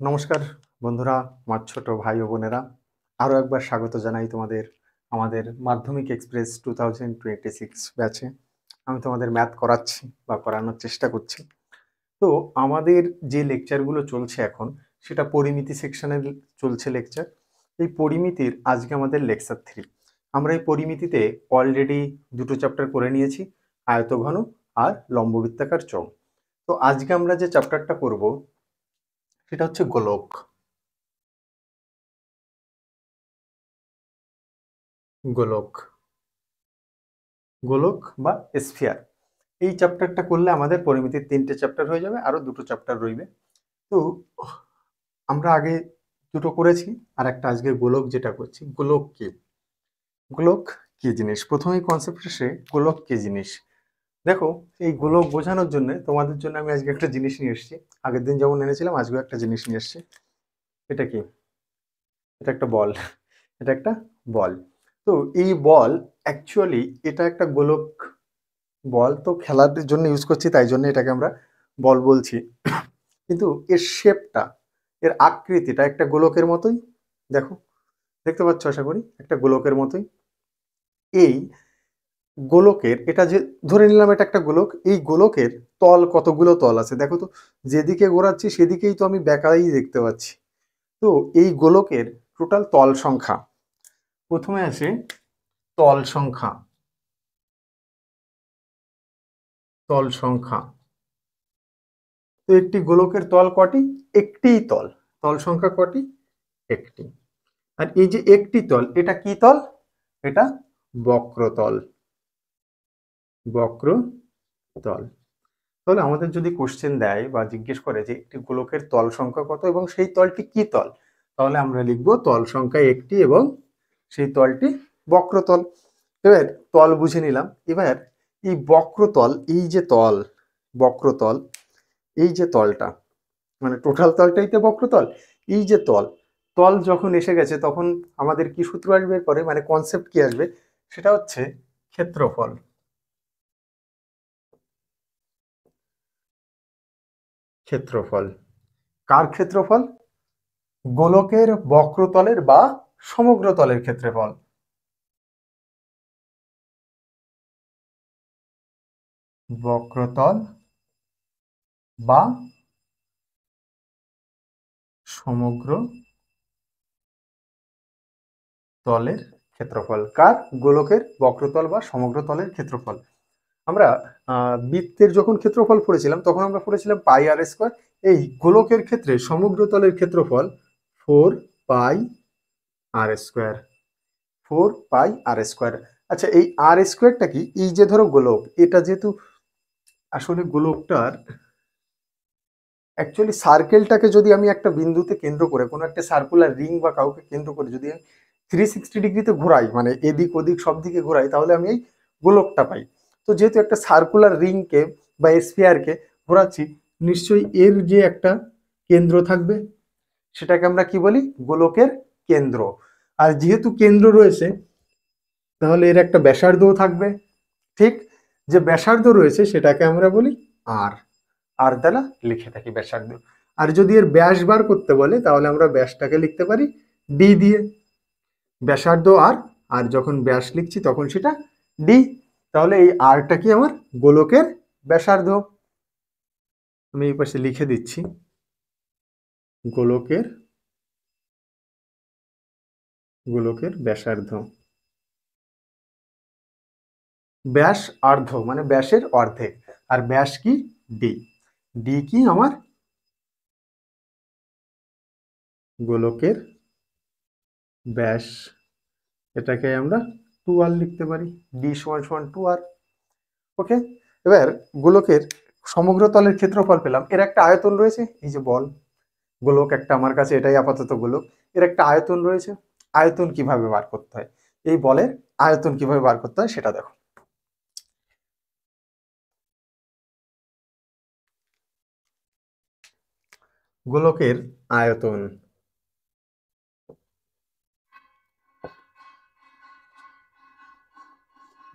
নমস্কার বন্ধুরা, আমার ছোট ভাই ও বোনেরা, আরও একবার স্বাগত জানাই তোমাদের আমাদের মাধ্যমিক এক্সপ্রেস 2026 ব্যাচে। আমি তোমাদের ম্যাথ করাচ্ছি বা করানোর চেষ্টা করছি। তো আমাদের যে লেকচারগুলো চলছে এখন, সেটা পরিমিতি সেকশনের চলছে লেকচার। এই পরিমিতির আজকে আমাদের লেকচার 3। আমরা এই পরিমিতিতে অলরেডি দুটো চ্যাপ্টার করে নিয়েছি, আয়তঘন আর লম্ববৃত্তাকার চোঙ। তো আজকে আমরা যে চ্যাপ্টারটা করব সেটা হচ্ছে গোলক। গোলক গোলক বা স্ফিয়ার। এই চ্যাপ্টারটা করলে আমাদের পরিমিতির 3টে চ্যাপ্টার হয়ে যাবে, আরো দুটো চ্যাপ্টার রইবে। তো আমরা আগে দুটো করেছি, আর একটা আজকে গোলক যেটা করছি। গোলক কি? গোলক কি জিনিস? প্রথমেই কনসেপ্ট এসে গোলক কি জিনিস। দেখো, এই গোলক বোঝানোর জন্য তোমাদের জন্য আমি আজকে একটা জিনিস নিয়ে এসেছি। আগের দিন যেমন এনেছিলাম, আজকেও একটা জিনিস নিয়ে এসেছি। এটা কি? এটা একটা বল। এটা একটা বল। তো এই বল অ্যাকচুয়ালি এটা একটা গোলক বল। তো খেলার জন্য ইউজ করছি, তাই জন্য এটাকে আমরা বল বলছি। কিন্তু এর শেপটা, এর আকৃতিটা একটা গোলকের মতোই। দেখো, দেখতে পাচ্ছ আশা করি, একটা গোলকের মতোই। এই গোলকের, এটা যে ধরে নিলাম এটা একটা গোলক, এই গোলকের তল কতগুলো তল আছে দেখো তো। যেদিকে ঘোরাচ্ছি সেদিকেই তো আমি বেঁকাই দেখতে পাচ্ছি। তো এই গোলকের টোটাল তল সংখ্যা, প্রথমে আসে তল সংখ্যা। তল সংখ্যা। তো একটি গোলকের তল কটি? একটিই তল। তল সংখ্যা কটি? একটি। আর এই যে একটি তল, এটা কি তল? এটা বক্রতল। বক্রতল। তাহলে আমাদের যদি কোশ্চেন দেয় বা জিজ্ঞেস করে যে একটি গোলকের তল সংখ্যা কত এবং সেই তলটি কি তল, তাহলে আমরা লিখবো তল সংখ্যা একটি এবং সেই তলটি বক্রতল। এবার তল বুঝে নিলাম। এবার এই বক্রতল, এই যে তল, বক্রতল, এই যে তলটা, মানে টোটাল তলটাই তো বক্রতল। এই যে তল, তল যখন এসে গেছে তখন আমাদের কি সূত্র আসবে পরে, মানে কনসেপ্ট কি আসবে, সেটা হচ্ছে ক্ষেত্রফল। ক্ষেত্রফল কার ক্ষেত্রফল? গোলকের বক্রতলের বা সমগ্র তলের ক্ষেত্রফল। বক্রতল বা সমগ্র তলের ক্ষেত্রফল। কার? গোলকের বক্রতল বা সমগ্র তলের ক্ষেত্রফল। আমরা বৃত্তের যখন ক্ষেত্রফল পড়েছিলাম তখন আমরা পড়েছিলাম পাই আর স্কোয়ার। এই গোলকের ক্ষেত্রে সমগ্র তলের ক্ষেত্রফল 4 pi r square. 4 pi r square. আচ্ছা, এই আর স্কোয়ারটা কি? এই যে ধরো গোলক, এটা যেহেতু আসলে গোলকটার অ্যাকচুয়ালি সার্কেলটাকে যদি আমি একটা বিন্দুতে কেন্দ্র করে, কোনো একটা সার্কুলার রিং বা কাউকে কেন্দ্র করে যদি আমি 360 ডিগ্রিতে ঘোরাই, মানে এদিক ওদিক সব দিকে ঘোরাই, তাহলে আমি এই গোলকটা পাই। তো যেহেতু একটা সার্কুলার রিংকে বা স্ফিয়ারকে ঘোরাচ্ছি, নিশ্চয়ই এর যে একটা কেন্দ্র থাকবে, সেটাকে আমরা কি বলি? গোলকের কেন্দ্র। আর যেহেতু কেন্দ্র রয়েছে, তাহলে এর একটা ব্যাসার্ধও থাকবে। ঠিক, যে ব্যাসার্ধ রয়েছে সেটাকে আমরা বলি আর। আর দ্বারা লিখে থাকি ব্যাসার্ধ। আর যদি এর ব্যাস বার করতে বলে, তাহলে আমরা ব্যাসটাকে লিখতে পারি ডি দিয়ে। ব্যাসার্ধ আর, আর যখন ব্যাস লিখছি তখন সেটা ডি। তাহলে এই আরটা কি? আমার গোলকের ব্যাসার্ধ। আমি এই পাশে লিখে দিচ্ছি গোলকের, গোলকের ব্যাসার্ধ। ব্যাস অর্ধ মানে ব্যাসের অর্ধেক। আর ব্যাস কি? ডি। ডি কি? আমার গোলকের ব্যাস। এটাকে আমরা 2r লিখতে পারি। ডি সমান সমান 2r। ওকে। এবার গোলকের সমগ্র তলের ক্ষেত্রফল পেলাম। এর একটা আয়তন রয়েছে, এই যে বল, গোলক একটা আমার কাছে, এটাই আপাতত গোলক। এর একটা আয়তন রয়েছে। আয়তন কিভাবে বার করতে হয়, এই বলের আয়তন কিভাবে বার করতে হয় সেটা দেখো। গোলকের আয়তন,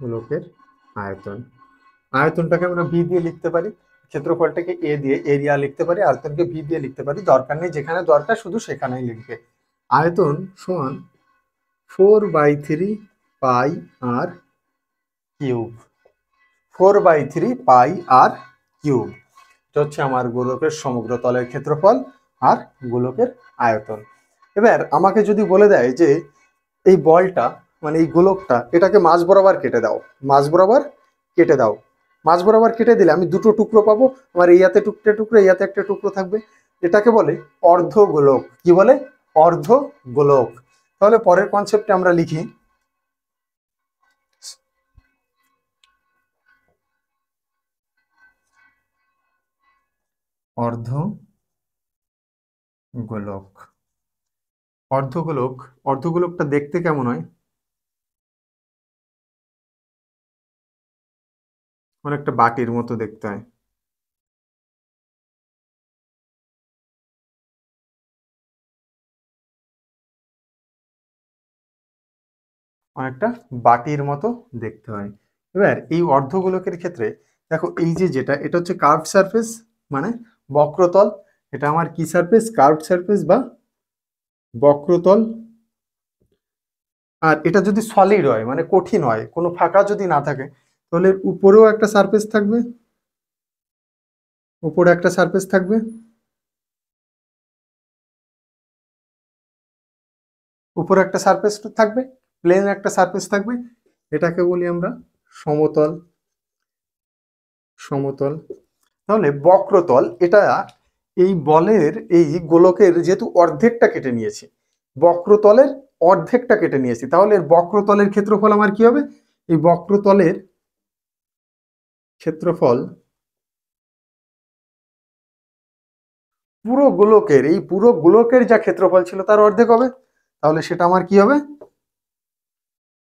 গোলকের আয়তন, আয়তনটাকে আমরা বি দিয়ে লিখতে পারি। ক্ষেত্রফলটাকে এ দিয়ে এরিয়া লিখতে পারি, আয়তনকে ভি দিয়ে লিখতে পারি, দরকার নেই যেখানে দরকার শুধু সেখানেই লিখবে। আয়তন সমান 4/3 পাই আর কিউব, 4/3 পাই আর কিউব। এটা হচ্ছে আমার গোলকের সমগ্র তলের ক্ষেত্রফল আর গোলকের আয়তন। এবার আমাকে যদি বলে দেয় যে এই বলটা মানে এই গোলকটা এটাকে মাঝ বরাবর কেটে দাও, মাঝ বরাবর কেটে দাও, মাঝ বরাবর কেটে দিলে আমি দুটো টুকরো পাবো, আমার ইয়াতে টুকরো টুকরো, ইয়াতে একটা টুকরো থাকবে, এটাকে বলে অর্ধ গোলক। কি বলে? অর্ধ গোলক। তাহলে পরের কনসেপ্টে আমরা লিখি অর্ধ গোলক। অর্ধগোলক, অর্ধগোলকটা দেখতে কেমন হয়? অনেকটা বাটির মতো দেখতে হয়। অনেকটা বাটির মতো দেখতে হয়। এবার এই অর্ধগোলকের ক্ষেত্রে দেখো এই যে যেটা এটা হচ্ছে কার্ভড সারফেস মানে বক্রতল, এটা আমার কি সারফেস? কার্ভড সারফেস বা বক্রতল। আর এটা যদি সলিড হয় মানে কঠিন হয়, কোনো ফাঁকা যদি না থাকে, তাহলে উপরেও একটা সারফেস থাকবে, উপরে একটা সারফেস থাকবে, উপরে একটা সারফেস থাকবে, প্লেন একটা সারফেস থাকবে, এটাকে বলি আমরা সমতল। সমতল। তাহলে বক্রতল এটা এই বলের এই গোলকের যেহেতু অর্ধেকটা কেটে নিয়েছি, বক্রতলের অর্ধেকটা কেটে নিয়েছি, তাহলে এর বক্রতলের ক্ষেত্রফল আমার কি হবে? এই বক্রতলের ক্ষেত্রফল পুরো গোলকের, এই পুরো গোলকের যা ক্ষেত্রফল ছিল তার অর্ধেক হবে। তাহলে সেটা আমার কি হবে?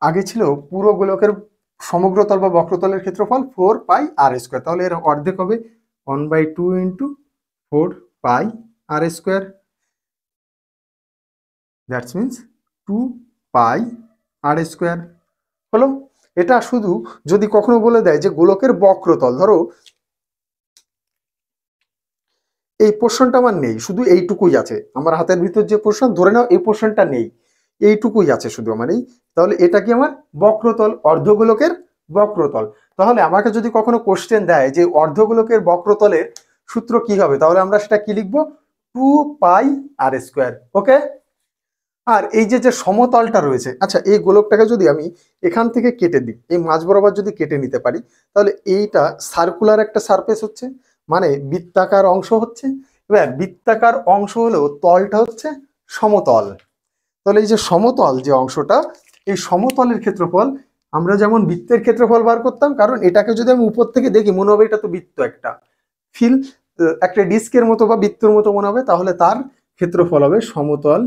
আগে ছিল পুরো গোলকের সমগ্রতল বা বক্রতলের ক্ষেত্রফল 4πr², তাহলে এর অর্ধেক হবে 1/2 into 4πr², that's means 2πr²। হলো। এটা শুধু যদি কখনো বলে দেয় যে গোলকের বক্রতল, ধরো এই পোর্শনটা আমার নেই, শুধু এইটুকুই আছে, আমার হাতের ভিতর যে পোর্শন ধরে নাও এই পোর্শনটা নেই, এইটুকুই আছে শুধু আমার এই, তাহলে এটা কি আমার বক্রতল, অর্ধগোলকের বক্রতল। তাহলে আমাকে যদি কখনো কোশ্চেন দেয় যে অর্ধগোলকের বক্রতলের সূত্র কি হবে, তাহলে আমরা সেটা কি লিখবো? 2πr²। ওকে। আর এই যে যে সমতলটা রয়েছে, আচ্ছা এই গোলকটাকে যদি আমি এখান থেকে কেটে দিই, এই মাঝ বরাবর যদি কেটে নিতে পারি, তাহলে এইটা সার্কুলার একটা সারফেস হচ্ছে, মানে বৃত্তাকার অংশ হচ্ছে। এবার বৃত্তাকার অংশ হলেও তলটা হচ্ছে সমতল। তাহলে এই যে সমতল যে অংশটা, এই সমতলের ক্ষেত্রফল আমরা যেমন বৃত্তের ক্ষেত্রফল বার করতাম, কারণ এটাকে যদি আমি উপর থেকে দেখি মনে হবে এটা তো বৃত্ত, একটা ফিল একটা ডিস্কের মতো বা বৃত্তের মতো মনে হবে, তাহলে তার ক্ষেত্রফল হবে সমতল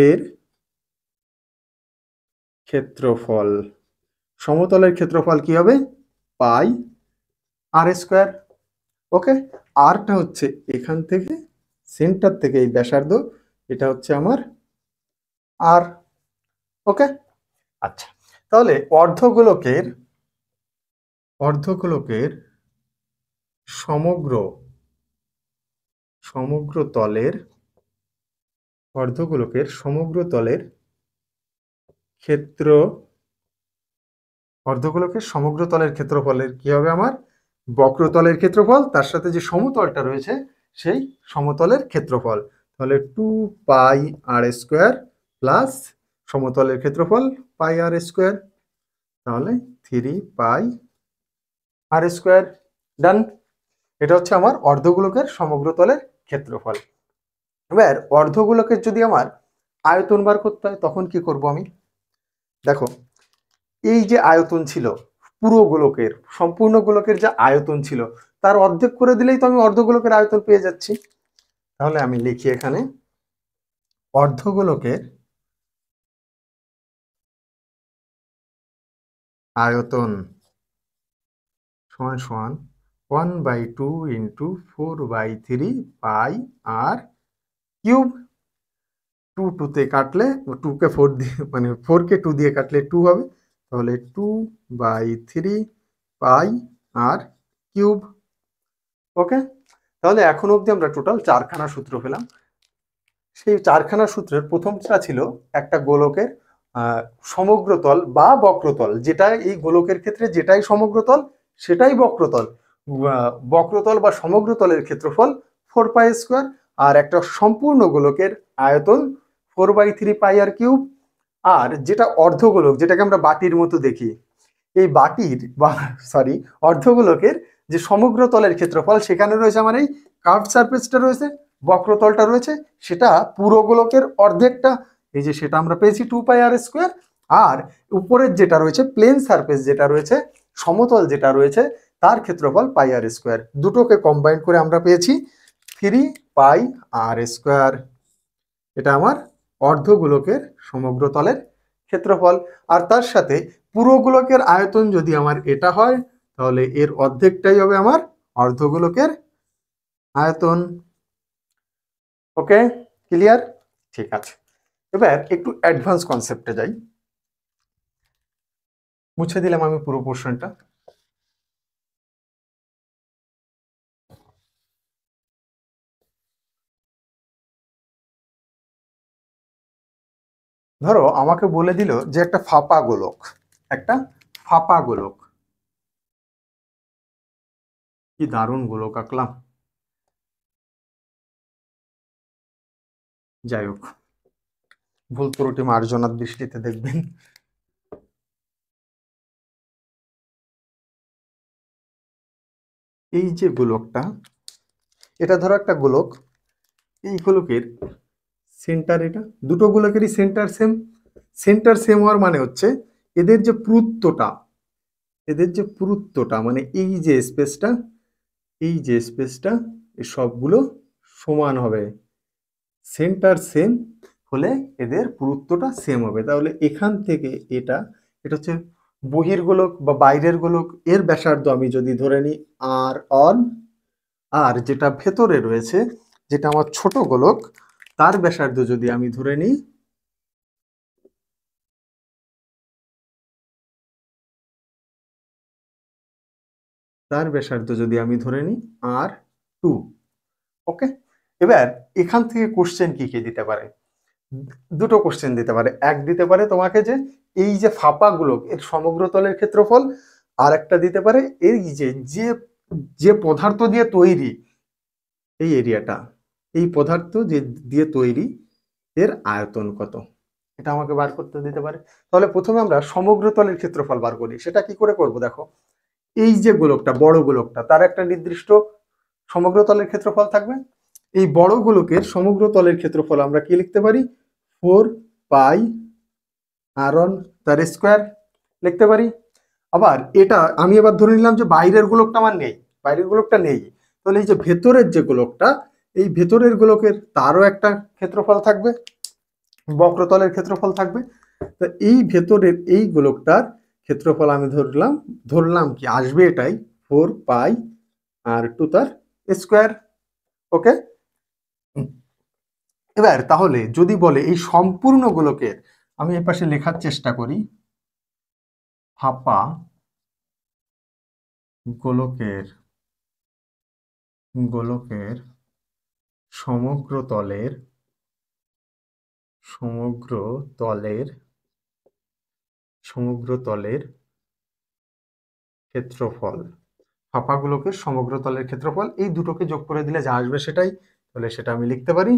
এর ক্ষেত্রফল। সমতলের ক্ষেত্রফল কি হবে? πr²। ওকে। আরটা হচ্ছে এখান থেকে সেন্টার থেকে এই ব্যাসার্ধ, এটা হচ্ছে আমার আর। ওকে। আচ্ছা, তাহলে অর্ধগোলকের অর্ধগোলকের সমগ্র সমগ্র তলের অর্ধগোলকের সমগ্র তলের ক্ষেত্র অর্ধগোলকের সমগ্র তলের ক্ষেত্রফলের কি হবে? আমার বক্রতলের ক্ষেত্রফল তার সাথে যে সমতলটা রয়েছে সেই সমতলের ক্ষেত্রফল। তাহলে 2πr² প্লাস সমতলের ক্ষেত্রফল πr², তাহলে 3πr²। ডান। এটা হচ্ছে আমার অর্ধগোলকের সমগ্র তলের ক্ষেত্রফল। এবার অর্ধগোলকের যদি আমার আয়তন বার করতে হয় তখন কি করব আমি? দেখো এই যে আয়তন ছিল পুরো গোলকের, সম্পূর্ণ গোলকের যে আয়তন ছিল তার অর্ধেক করে দিলেই তো আমি অর্ধগোলকের আয়তন পেয়ে যাচ্ছি। তাহলে আমি লিখি এখানে অর্ধগোলকের আয়তন সমান সমান 1/2 ইন্টু 4/3 πr³ 2 তে কাটলে 2 কে 4 দিয়ে মানে 4 কে 2 দিয়ে কাটলে 2 হবে, তাহলে 2/3 πr³ কিউব। ওকে, তাহলে এখন অবধি আমরা টোটাল 4খানা সূত্র পেলাম। সেই 4খানা সূত্রের প্রথমটা ছিল একটা গোলকের সমগ্রতল বা বক্রতল, যেটা এই গোলকের ক্ষেত্রে যেটাই সমগ্রতল সেটাই বক্রতল। বক্রতল বা সমগ্রতলের ক্ষেত্রফল 4π², আর একটা সম্পূর্ণ গোলকের আয়তন 4/3πr³। আর যেটা অর্ধগোলক, যেটাকে আমরা বাটির মতো দেখি, এই বাটির বা সরি অর্ধগোলকের যে সমগ্র তলের ক্ষেত্রফল, সেখানে রয়েছে আমার এই কার্ভ সারফেসটা রয়েছে, বক্রতলটা রয়েছে, সেটা পুরো গোলকের অর্ধেকটা, এই যে সেটা আমরা পেয়েছি 2πr²। আর উপরের যেটা রয়েছে প্লেন সারফেস, যেটা রয়েছে সমতল যেটা রয়েছে, তার ক্ষেত্রফল πr²। দুটোকে কম্বাইন করে আমরা পেয়েছি 3πr²। এটা আমার অর্ধগোলকের সমগ্র তলের ক্ষেত্রফল। আর তার সাথে পুরো গোলকের আয়তন যদি আমার এটা হয়, তাহলে এর অর্ধেকটাই হবে আমার অর্ধগোলকের আয়তন। ওকে, ক্লিয়ার? ঠিক আছে, এবার একটু অ্যাডভান্স কনসেপ্টে যাই। মুছে দিলাম আমি পুরো পোর্শনটা। ধরো আমাকে বলে দিল যে একটা ফাঁপা গোলক, একটা ফাঁপা গোলক, কি দারুণ গোলক আঁকলাম। যাই হোক, ভুল ত্রুটি মার্জনার দৃষ্টিতে দেখবেন। এই যে গোলকটা, এটা ধরো একটা গোলক, এই গোলকের সেন্টার, এটা দুটো গোলকেরই সেন্টার সেম। সেন্টার সেম হওয়ার মানে হচ্ছে এদের যে পুরুত্বটা, মানে এই যে স্পেসটা, এই যে স্পেসটা, এই সবগুলো সমান হবে। সেন্টার সেম হলে এদের পুরুত্বটা সেম হবে। তাহলে এখান থেকে এটা, এটা হচ্ছে বহির্গোলক বা বাইরের গোলক, এর ব্যাসার্ধ আমি যদি ধরে নিই r1, আর যেটা ভেতরে রয়েছে, যেটা আমার ছোট গোলক, তার ব্যাসার্ধ যদি আমি ধরে নিই r2। ওকে, এবার এখান থেকে কোশ্চেন কি কি দিতে পারে? দুটো কোশ্চেন দিতে পারে। এক দিতে পারে তোমাকে যে এই যে ফাঁপা গোলক এর সমগ্র তলের ক্ষেত্রফল, আর একটা দিতে পারে এই যে যে যে পদার্থ দিয়ে তৈরি এই এরিয়াটা, এই পদার্থ যে দিয়ে তৈরি এর আয়তন কত, এটা আমাকে বার করতে দিতে পারে। তাহলে প্রথমে আমরা সমগ্র তলের ক্ষেত্রফল বার করি। সেটা কি করে করব? দেখো, এই যে গোলকটা, বড় গোলকটা, তার একটা নির্দিষ্ট সমগ্র তলের ক্ষেত্রফল থাকবে। এই বড় গোলকের সমগ্র তলের ক্ষেত্রফল আমরা কি লিখতে পারি? 4πr1 তার স্কোয়ার লিখতে পারি। আবার এটা আমি এবার ধরে নিলাম যে বাইরের গোলকটা আমার নেই, বাইরের গোলকটা নেই, তাহলে এই যে ভেতরের যে গোলকটা, এই ভেতরের গোলকের তারও একটা ক্ষেত্রফল থাকবে, বক্রতলের ক্ষেত্রফল থাকবে। তো এই ভেতরের এই গোলকটার ক্ষেত্রফল আমি ধরলাম কি আসবে, এটাই 4πr2 তার স্কোয়ার। ওকে, এবার তাহলে যদি বলে এই সম্পূর্ণ গোলকের, আমি এর পাশে লেখার চেষ্টা করি, ফাঁপা গোলকের সমগ্র তলের ক্ষেত্রফল, ফাঁপা গোলকের সমগ্র তলের ক্ষেত্রফল, এই দুটোকে যোগ করে দিলে যা আসবে সেটাই। তাহলে সেটা আমি লিখতে পারি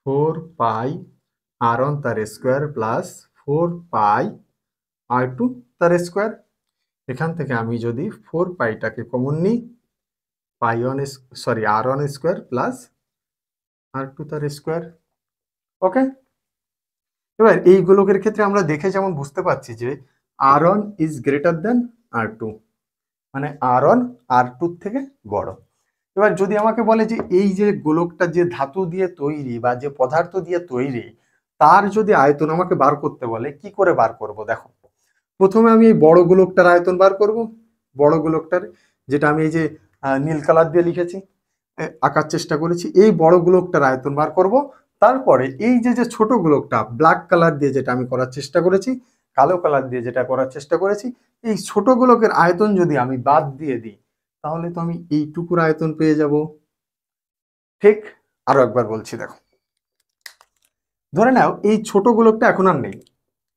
4πr1 তার স্কোয়ার প্লাস 4πr2 তার স্কোয়ার। এখান থেকে আমি যদি 4πটাকে কমন নিই, r1 স্কোয়ার প্লাস r2 তার স্কোয়ার। ওকে, এবার এই গোলকের ক্ষেত্রে আমরা দেখে যেমন বুঝতে পারছি যে r1 is greater than r2, মানে r1 r2 থেকে বড়। এবার যদি আমাকে বলে যে এই যে গোলকটা যে ধাতু দিয়ে তৈরি বা যে পদার্থ দিয়ে তৈরি, তার যদি আয়তন আমাকে বার করতে বলে, কি করে বার করব? দেখো, প্রথমে আমি এই বড় গোলকটার আয়তন বার করব। বড় গোলকটার, যেটা আমি এই যে নীল কালার দিয়ে লিখেছি, আঁকার চেষ্টা করেছি, এই বড় গোলকটার আয়তন বার করব। তারপরে এই যে যে ছোট গোলকটা ব্ল্যাক কালার দিয়ে যেটা আমি করার চেষ্টা করেছি, কালো কালার দিয়ে যেটা করার চেষ্টা করেছি, এই ছোট গোলকের আয়তন যদি আমি বাদ দিয়ে দিই তাহলে তো আমি এইটুকুর আয়তন পেয়ে যাব। ঠিক, আরো একবার বলছি, দেখো, ধরে নাও এই ছোট গোলকটা এখন আর নেই,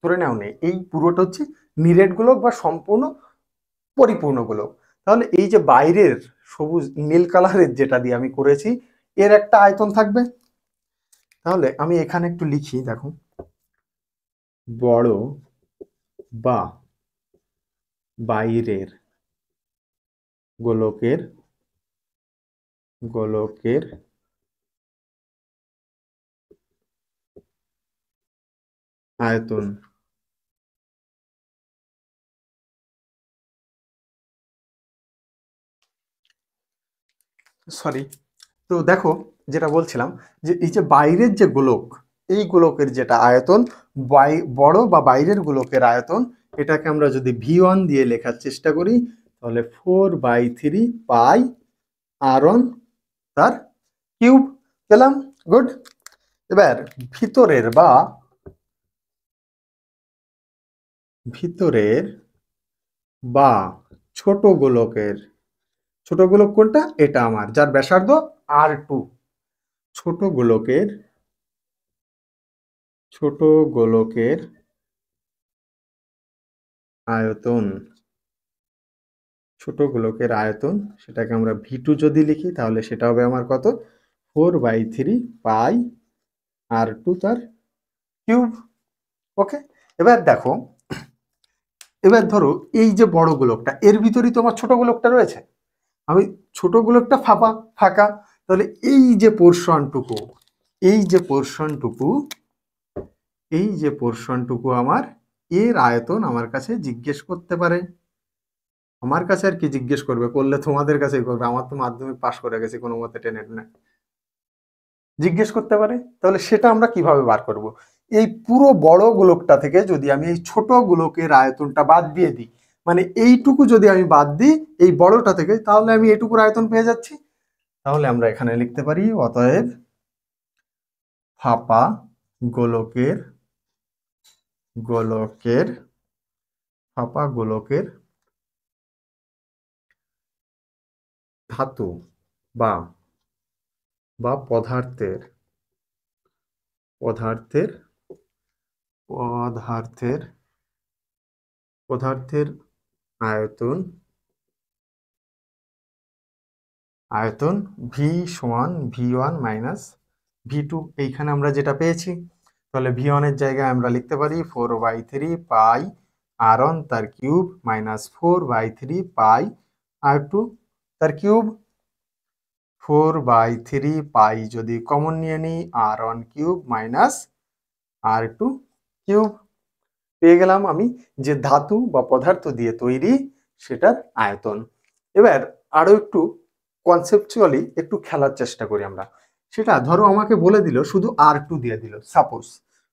ধরে নাও নেই, এই পুরোটা হচ্ছে নিরেট গোলক বা সম্পূর্ণ পরিপূর্ণ গোলক। তাহলে এই যে বাইরের সবুজ নীল কালারের যেটা দিয়ে আমি করেছি এর একটা আয়তন থাকবে। তাহলে আমি এখানে একটু লিখি, দেখো, বড় বা বাইরের গোলকের গোলকের আয়তন সরি, তো দেখো যেটা বলছিলাম যে এই যে বাইরের যে গোলক, এই গোলকের যেটা আয়তন, বড় বা বাইরের গোলকের আয়তন, এটাকে আমরা যদি V1 দিয়ে লেখার চেষ্টা করি তাহলে 4/3 পাই r1 তার কিউব পেলাম। গুড। এবার ভিতরের বা ছোট গোলকের, ছোট গোলক কোনটা, এটা আমার যার ব্যাসার্ধ r2, ছোট গোলকের আয়তন, ছোট গোলকের আয়তন, সেটাকে আমরা V2 যদি লিখি তাহলে সেটা হবে আমার কত, 4/3 পাই r2 তার কিউব। ওকে, এবার দেখো, এবার ধরো এই যে বড় গোলকটা, এর ভিতরেই তো আমার ছোট গোলকটা রয়েছে, আমি ছোট গোলকটা ফাঁকা, তাহলে এই যে পোর্শনটুকু, এই যে পোর্শনটুকু আমার, এর আয়তন আমার কাছে জিজ্ঞেস করতে পারে। আমার কাছে আর কি জিজ্ঞেস করবে, করলে তোমাদের কাছেই করবে, আমার তো মাধ্যমিক পাশ করে গেছি কোনো মতে টেনে টেনে, জিজ্ঞেস করতে পারে। তাহলে সেটা আমরা কিভাবে বার করব, এই পুরো বড় গোলকটা থেকে যদি আমি এই ছোট গোলকের আয়তনটা বাদ দিয়ে দিই, মানে এইটুকু যদি আমি বাদ দিই এই বড়টা থেকে, তাহলে আমি এইটুকুর আয়তন পেয়ে যাচ্ছি। তাহলে আমরা এখানে লিখতে পারি অতএব ফাঁপা গোলকের গোলকের ফাঁপা গোলকের ধাতু বা বা পদার্থের পদার্থের পদার্থের পদার্থের আয়তন ভি সমান V1 মাইনাস V2, এইখানে আমরা যেটা পেয়েছি। তাহলে V1 এর জায়গায় আমরা লিখতে পারি 4/3 পাই r1 তার কিউব মাইনাস 4/3 পাই r2 তার কিউব। 4/3 পাই যদি কমন নিয়ে নিই, r1 cube minus r2 cube, পেয়ে গেলাম আমি যে ধাতু বা পদার্থ দিয়ে তৈরি সেটার আয়তন। এবার আরো একটু কনসেপচুয়ালি একটু খেলার চেষ্টা করি আমরা। সেটা ধরো আমাকে বলে দিল শুধু r2 দিয়ে দিল, সাপোজ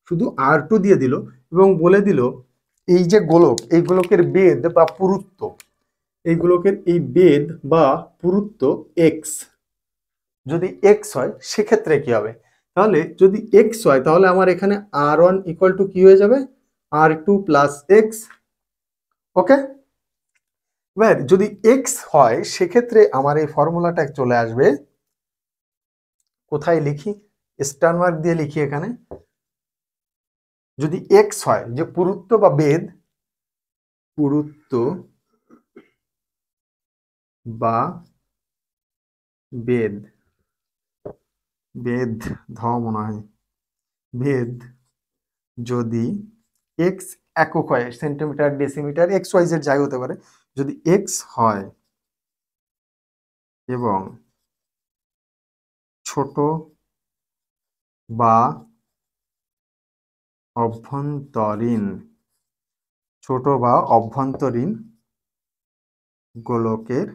শুধু r2 দিয়ে দিল এবং বলে দিল এই যে গোলক, এই গোলকের বেধ বা পুরুত্ব, এই গোলকের এই বেধ বা পুরুত্ব x, যদি x হয় সেক্ষেত্রে কি হবে, তাহলে যদি x হয় তাহলে আমার এখানে r1 ইকুয়াল টু কি হয়ে যাবে, r2 প্লাস x। ওকে, এবার যদি x হয় সেক্ষেত্রে আমার এই ফর্মুলাটা চলে আসবে, কোথায় লিখি, স্টার মার্ক দিয়ে লিখি এখানে, যদি x হয় যে পুরুত্ব বা বেধ, পুরুত্ব বা বেধ, ধ মনে হয়, বেধ যদি x একক হয়, centimetre decimetre X Y Z যাই হতে পারে, যদি x হয় এবং ছোট বা অভ্যন্তরীণ গোলকের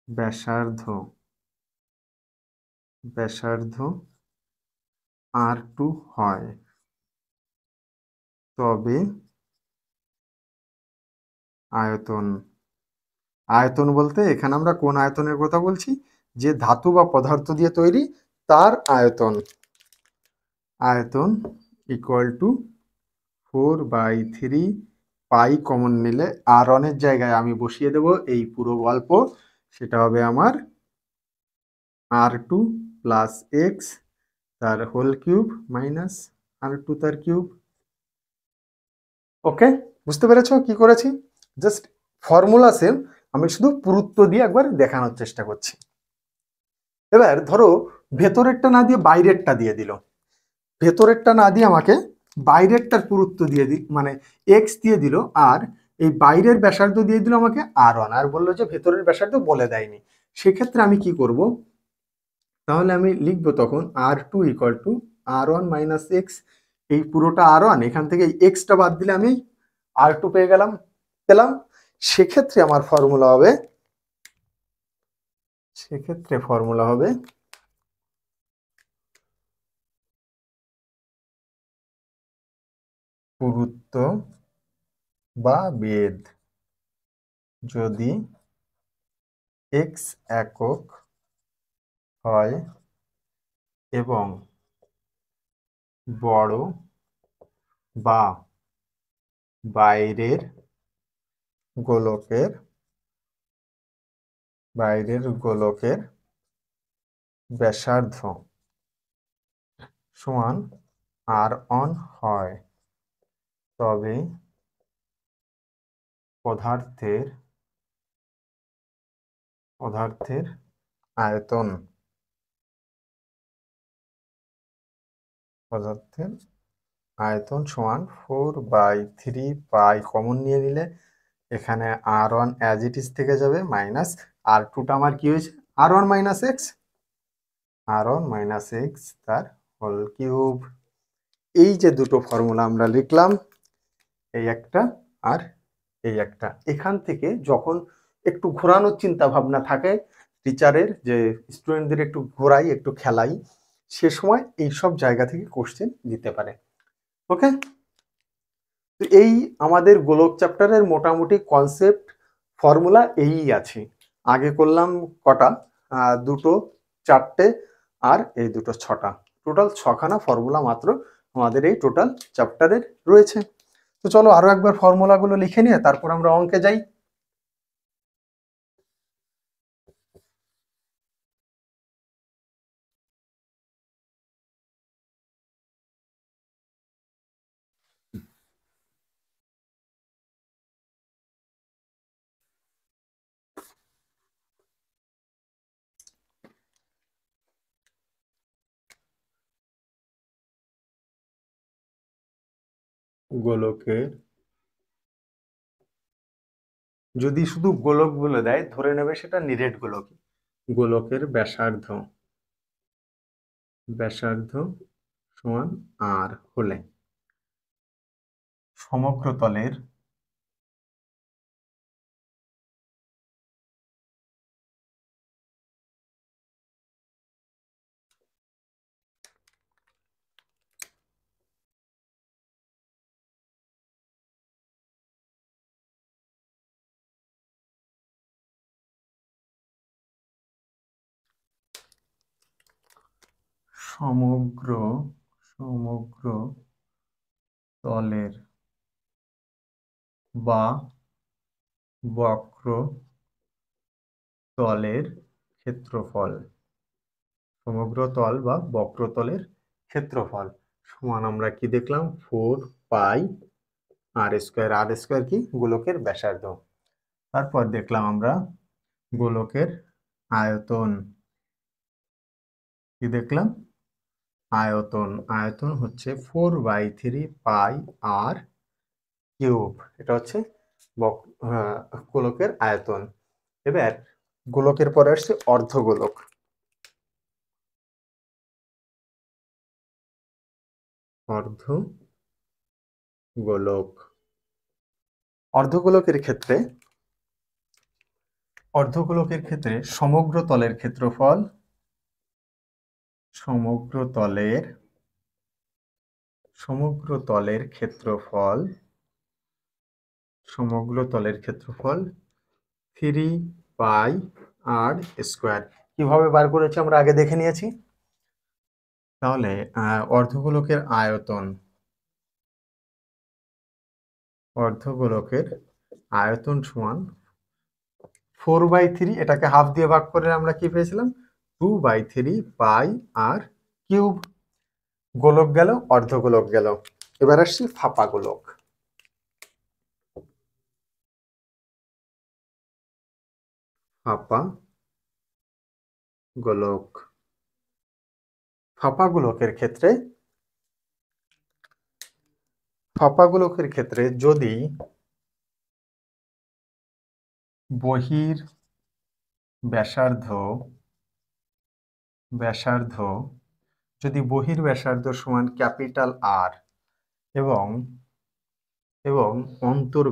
ব্যাসার্ধ r2 হয়, তবে আয়তন বলতে এখানে আমরা কোন আয়তনের কথা বলছি, যে ধাতু বা পদার্থ দিয়ে তৈরি তার আয়তন ইকুয়াল টু 4/3 পাই কমন নিলে r1 এর জায়গায় আমি বসিয়ে দেব এই পুরো গল্প, সেটা হবে আমার r2 প্লাস এক্স তার হোল কিউব মাইনাস r2 তার কিউব। ওকে, বুঝতে পেরেছো কি করেছি? জাস্ট ফর্মুলা সেম, আমি শুধু পুরুত্ব দিয়ে একবার দেখানোর চেষ্টা করছি। এবার ধরো ভেতরেরটা না দিয়ে বাইরেরটা দিয়ে দিল, ভেতরেরটা না দিয়ে আমাকে বাইরেরটার পুরুত্ব দিয়ে মানে এক্স দিয়ে দিল, আর এই বাইরের ব্যাসার্ধ দিয়ে দিল আমাকে r1, আর বললো যে ভেতরের ব্যাসার্ধ বলে দেয়নি। সেক্ষেত্রে আমি কি করব, তাহলে আমি লিখবো তখন r2 equal to r1 minus x, এই পুরোটা r1, এখান থেকে এই এক্সটা বাদ দিলে আমি r2 পেলাম। সেক্ষেত্রে আমার ফর্মুলা হবে, পুরুত্ব বা বেধ যদি এক্স একক হয় এবং বড় বা বাইরের গোলকের ব্যাসার্ধ সমান r1 হয়, তবে পদার্থের আয়তন সমান 4/3 পাই কমন নিয়ে নিলে এখানে r1 অ্যাজ ইট ইজ থেকে যাবে, মাইনাস r2টা আমার কি হয়েছে r1 মাইনাস এক্স তার হোল কিউব। এই যে দুটো ফর্মুলা আমরা লিখলাম, এই একটা আর এই একটা, এখান থেকে যখন একটু ঘোরানোর চিন্তা ভাবনা থাকে টিচারের, যে স্টুডেন্টদের একটু ঘোরাই একটু খেলাই, সে সময় এইসব জায়গা থেকে কোশ্চেন দিতে পারে। ওকে, তো এই আমাদের গোলক চ্যাপ্টারের মোটামুটি কনসেপ্ট ফর্মুলা এই আছে। আগে করলাম কটা, দুটো, চারটে, আর এই দুটো ছটা, টোটাল ছখানা ফর্মুলা মাত্র আমাদের এই টোটাল চ্যাপ্টারের রয়েছে। তো চলো আরো একবার ফর্মুলাগুলো লিখে নিয়ে তারপর আমরা অঙ্কে যাই। গোলকের, যদি শুধু গোলক বলে দেয় ধরে নেবে সেটা নিরেট গোলক, গোলকের ব্যাসার্ধ সমান আর হলে সমগ্র তলের সমগ্র তলের বা বক্র তলের ক্ষেত্রফল, সমগ্র তল বা বক্রতলের ক্ষেত্রফল সমান আমরা কি দেখলাম 4 পাই r² কি গোলকের ব্যাসার্ধ। তারপর দেখলাম আমরা গোলকের আয়তন, কি দেখলাম আয়তন হচ্ছে 4/3 পাই r কিউব, এটা হচ্ছে গোলকের আয়তন। এবার গোলকের পরে আসছে অর্ধগোলক, অর্ধগোলকের ক্ষেত্রে সমগ্র তলের ক্ষেত্রফল, সমগ্র তলের ক্ষেত্রফল 3 পাই r²। কিভাবে বার করেছি আমরা আগে দেখে নিয়েছি। তাহলে অর্ধগোলকের আয়তন অর্ধগোলকের আয়তন সমান 4/3, এটাকে হাফ দিয়ে ভাগ করে আমরা কি পেয়েছিলাম 2/3 পাই আর কিউব। গোলক গেল, অর্ধগোলক গেল, এবার আসছি ফাঁপা গোলক। ফাঁপা গোলক, ফাঁপা গোলকের ক্ষেত্রে যদি বহির ব্যাসার্ধ সমান ক্যাপিটাল আর এবং অন্তর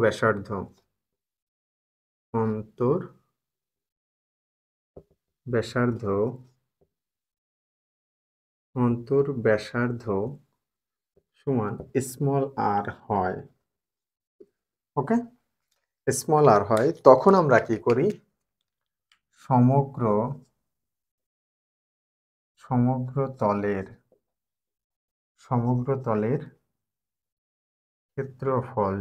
ব্যাসার্ধ সমান স্মল আর হয়, ওকে, স্মল আর হয়, তখন আমরা কি করি সমগ্র তলের ক্ষেত্রফল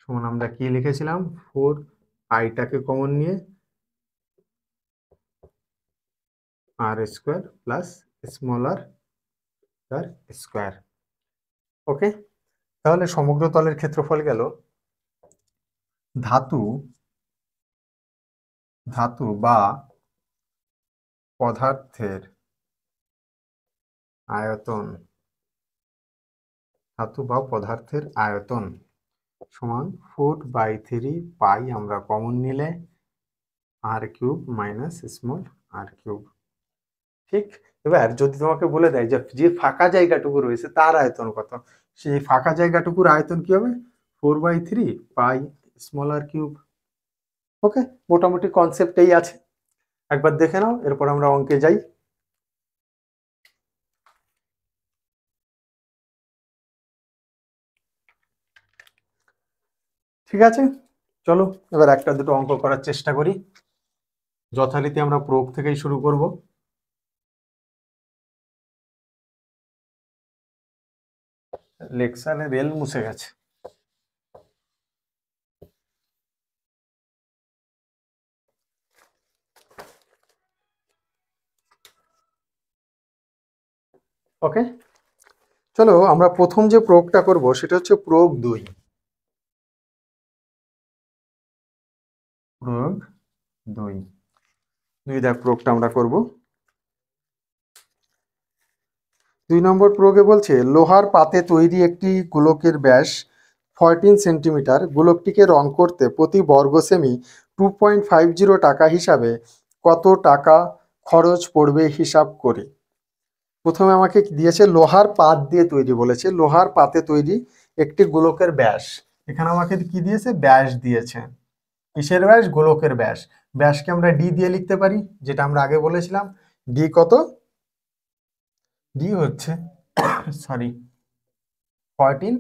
সমান আমরা কি লিখেছিলাম 4 পাইটাকে কমন নিয়ে আর স্কোয়ার প্লাস স্মল আর তার স্কোয়ার। ওকে, তাহলে সমগ্র তলের ক্ষেত্রফল গেল ধাতু বা পদার্থের আয়তন সমান 4/3 পাই আমরা কমন নিলে আর cube minus small R cube. ঠিক, এবার যদি তোমাকে বলে দেয় যে ফাঁকা জায়গাটুকু রয়েছে তার আয়তন কত, সেই ফাঁকা জায়গাটুকুর আয়তন কি হবে 4/3 পাই স্মল আর কিউব। ওকে, মোটামুটি কনসেপ্ট এই আছে, একবার দেখে নাও, এরপর আমরা অঙ্কে যাই। ঠিক আছে, চলো এবার একটা দুটো অঙ্ক করার চেষ্টা করি। যথারীতি আমরা প্রয়োগ থেকেই শুরু করব। লেকচারে রেল মুছে গেছে। ওকে, চলো আমরা প্রথম যে প্রয়োগটা করব সেটা হচ্ছে প্রয়োগ 2। দেখ প্রয়োগটা আমরা করব। 2 নম্বর প্রয়োগে বলছে লোহার পাতে তৈরি একটি গোলকের ব্যাস 14 সেন্টিমিটার, গোলকটিকে রং করতে প্রতি বর্গ সেমি 2.50 টাকা হিসাবে কত টাকা খরচ পড়বে হিসাব করে। প্রথমে আমাকে দিয়েছে লোহার পাত দিয়ে তৈরি, বলেছে লোহার পাতে তৈরি একটি গোলকের ব্যাস, এখানে আমাকে কি দিয়েছে ব্যাস দিয়েছে, কিসের ব্যাস গোলকের ব্যাস, ব্যাসকে আমরা ডি দিয়ে লিখতে পারি, যেটা আমরা আগে বলেছিলাম ডি কত, ডি হচ্ছে 14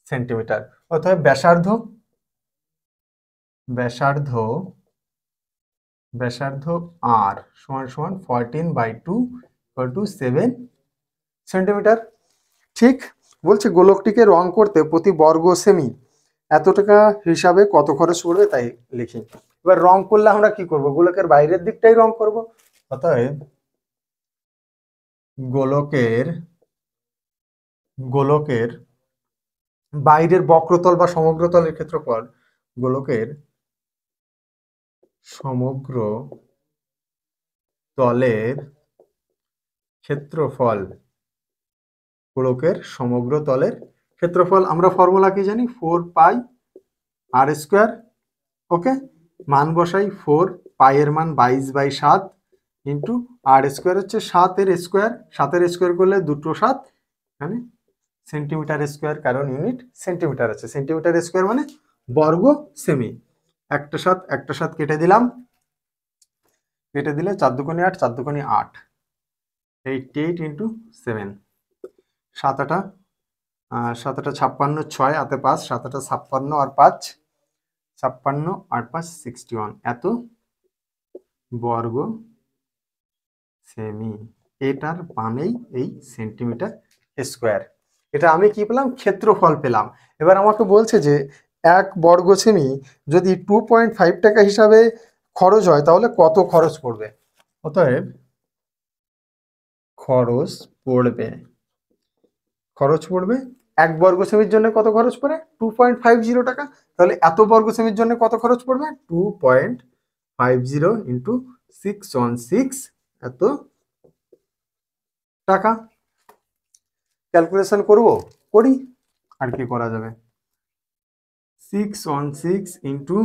সেন্টিমিটার, অর্থাৎ ব্যাসার্ধ আর সমান 14/2 = 7 সেন্টিমিটার। ঠিক, বলছে গোলকটিকে রং করতে প্রতি বর্গ সেমি এত টাকা হিসাবে কত খরচ পড়বে তাই লিখি। এবার রং করলে আমরা কি করব, গোলকের বাইরের দিকটাই রং করব, অতএব গোলকের বাইরের বক্রতল বা সমগ্রতলের ক্ষেত্রফল, গোলকের সমগ্র তলের ক্ষেত্রফল, আমরা ফর্মুলা কি জানি 4 পাই আর স্কোয়ার। ওকে, মান বসাই 4 পাই এর মান 22/7 ইন্টু আর স্কোয়ার হচ্ছে 7 এর স্কোয়ার করলে 2 7, এখানে সেন্টিমিটার স্কোয়ার, কারণ ইউনিট সেন্টিমিটার আছে, সেন্টিমিটার স্কোয়ার মানে বর্গ সেমি। একটা 7 কেটে দিলাম, কেটে দিলে 4 দুগুণে 8, 4 দুগুণে 8, 88 ইন্টু 7, 7 8 56, 6 হাতে 5, 7 8 56 আর 5 56 আর 5 61, এত বর্গ সেমি, এটার মানেই এই সেন্টিমিটার স্কোয়ার। এটা আমি কি পেলাম, ক্ষেত্রফল পেলাম। এবার আমাকে বলছে যে 1 বর্গ সেমি যদি 2.5 টাকা হিসাবে খরচ হয় তাহলে কত খরচ পড়বে। অতএব খরচ পড়বে 1 বর্গ সেমির জন্য কত খরচ পড়ে, 2.50 টাকা। তাহলে এত বর্গ সেমির জন্য কত খরচ পড়বে, 2.50 ইন্টু 616 এত টাকা। ক্যালকুলেশন করি, আর কি করা যাবে, 616 ইন্টু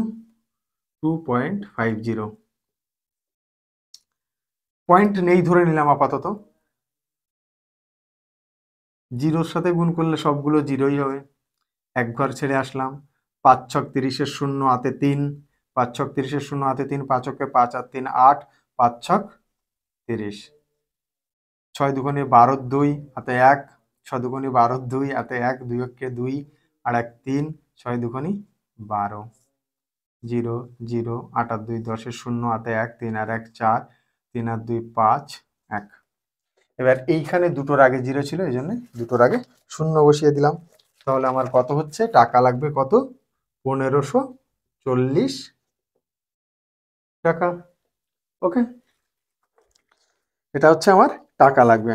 2.50, পয়েন্ট নেই ধরে নিলাম আপাতত, জিরোর সাথে গুণ করলে সবগুলো জিরোই হবে। এক ঘর ছেড়ে আসলাম, 5 ছক 30 শূন্য হাতে 3, 5 ছক 30 শূন্য হাতে 3, 5 ছকে 5 আর 3 8, 5 ছক 30, 6 দুগুণে 12 2 হাতে 1, 6 দুগুণে 12 2 হাতে 1, 2 একে 2 আর 1 3, 6 দুগুণে 12, 0 0 8 আর 2 10 শূন্য হাতে 1, 3 আর 1 4, 3 আর 2 5 1। এবার এইখানে দুটোর আগে জিরো ছিল, এই জন্য দুটোর আগে শূন্য বসিয়ে দিলাম। তাহলে আমার কত হচ্ছে, টাকা লাগবে কত, 1540 টাকা। ওকে, এটা হচ্ছে আমার টাকা লাগবে।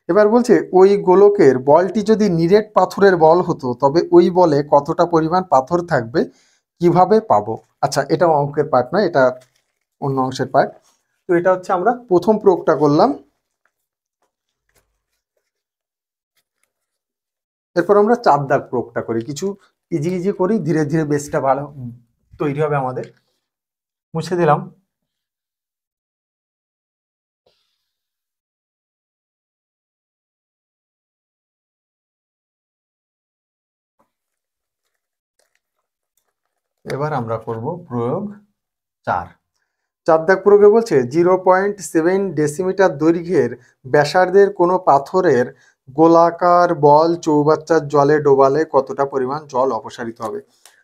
এবার বলছে ওই গোলকের বলটি যদি নিরেট পাথরের বল হতো তবে ওই বলে কতটা পরিমাণ পাথর থাকবে কিভাবে পাবো। আচ্ছা, এটা অঙ্কের পার্ট নয়, এটা অন্য অংশের পার্ট। তো এটা হচ্ছে আমরা প্রথম প্রয়োগটা করলাম, এরপর আমরা 4 দাগ প্রয়োগটা করি, কিছু ইজি করি, ধীরে ধীরে বেসটা ভালো তৈরি হবে আমাদের। মুছে দিলাম। এবার আমরা করব প্রয়োগ 4 দাগ প্রয়োগে বলছে 0.7 ডেসিমিটার দৈর্ঘ্যের ব্যাসার্ধের কোনো পাথরের গোলাকার বল চৌবাচ্চার জলে ডোবালে কতটা পরিমাণ জল অপসারিত হবে।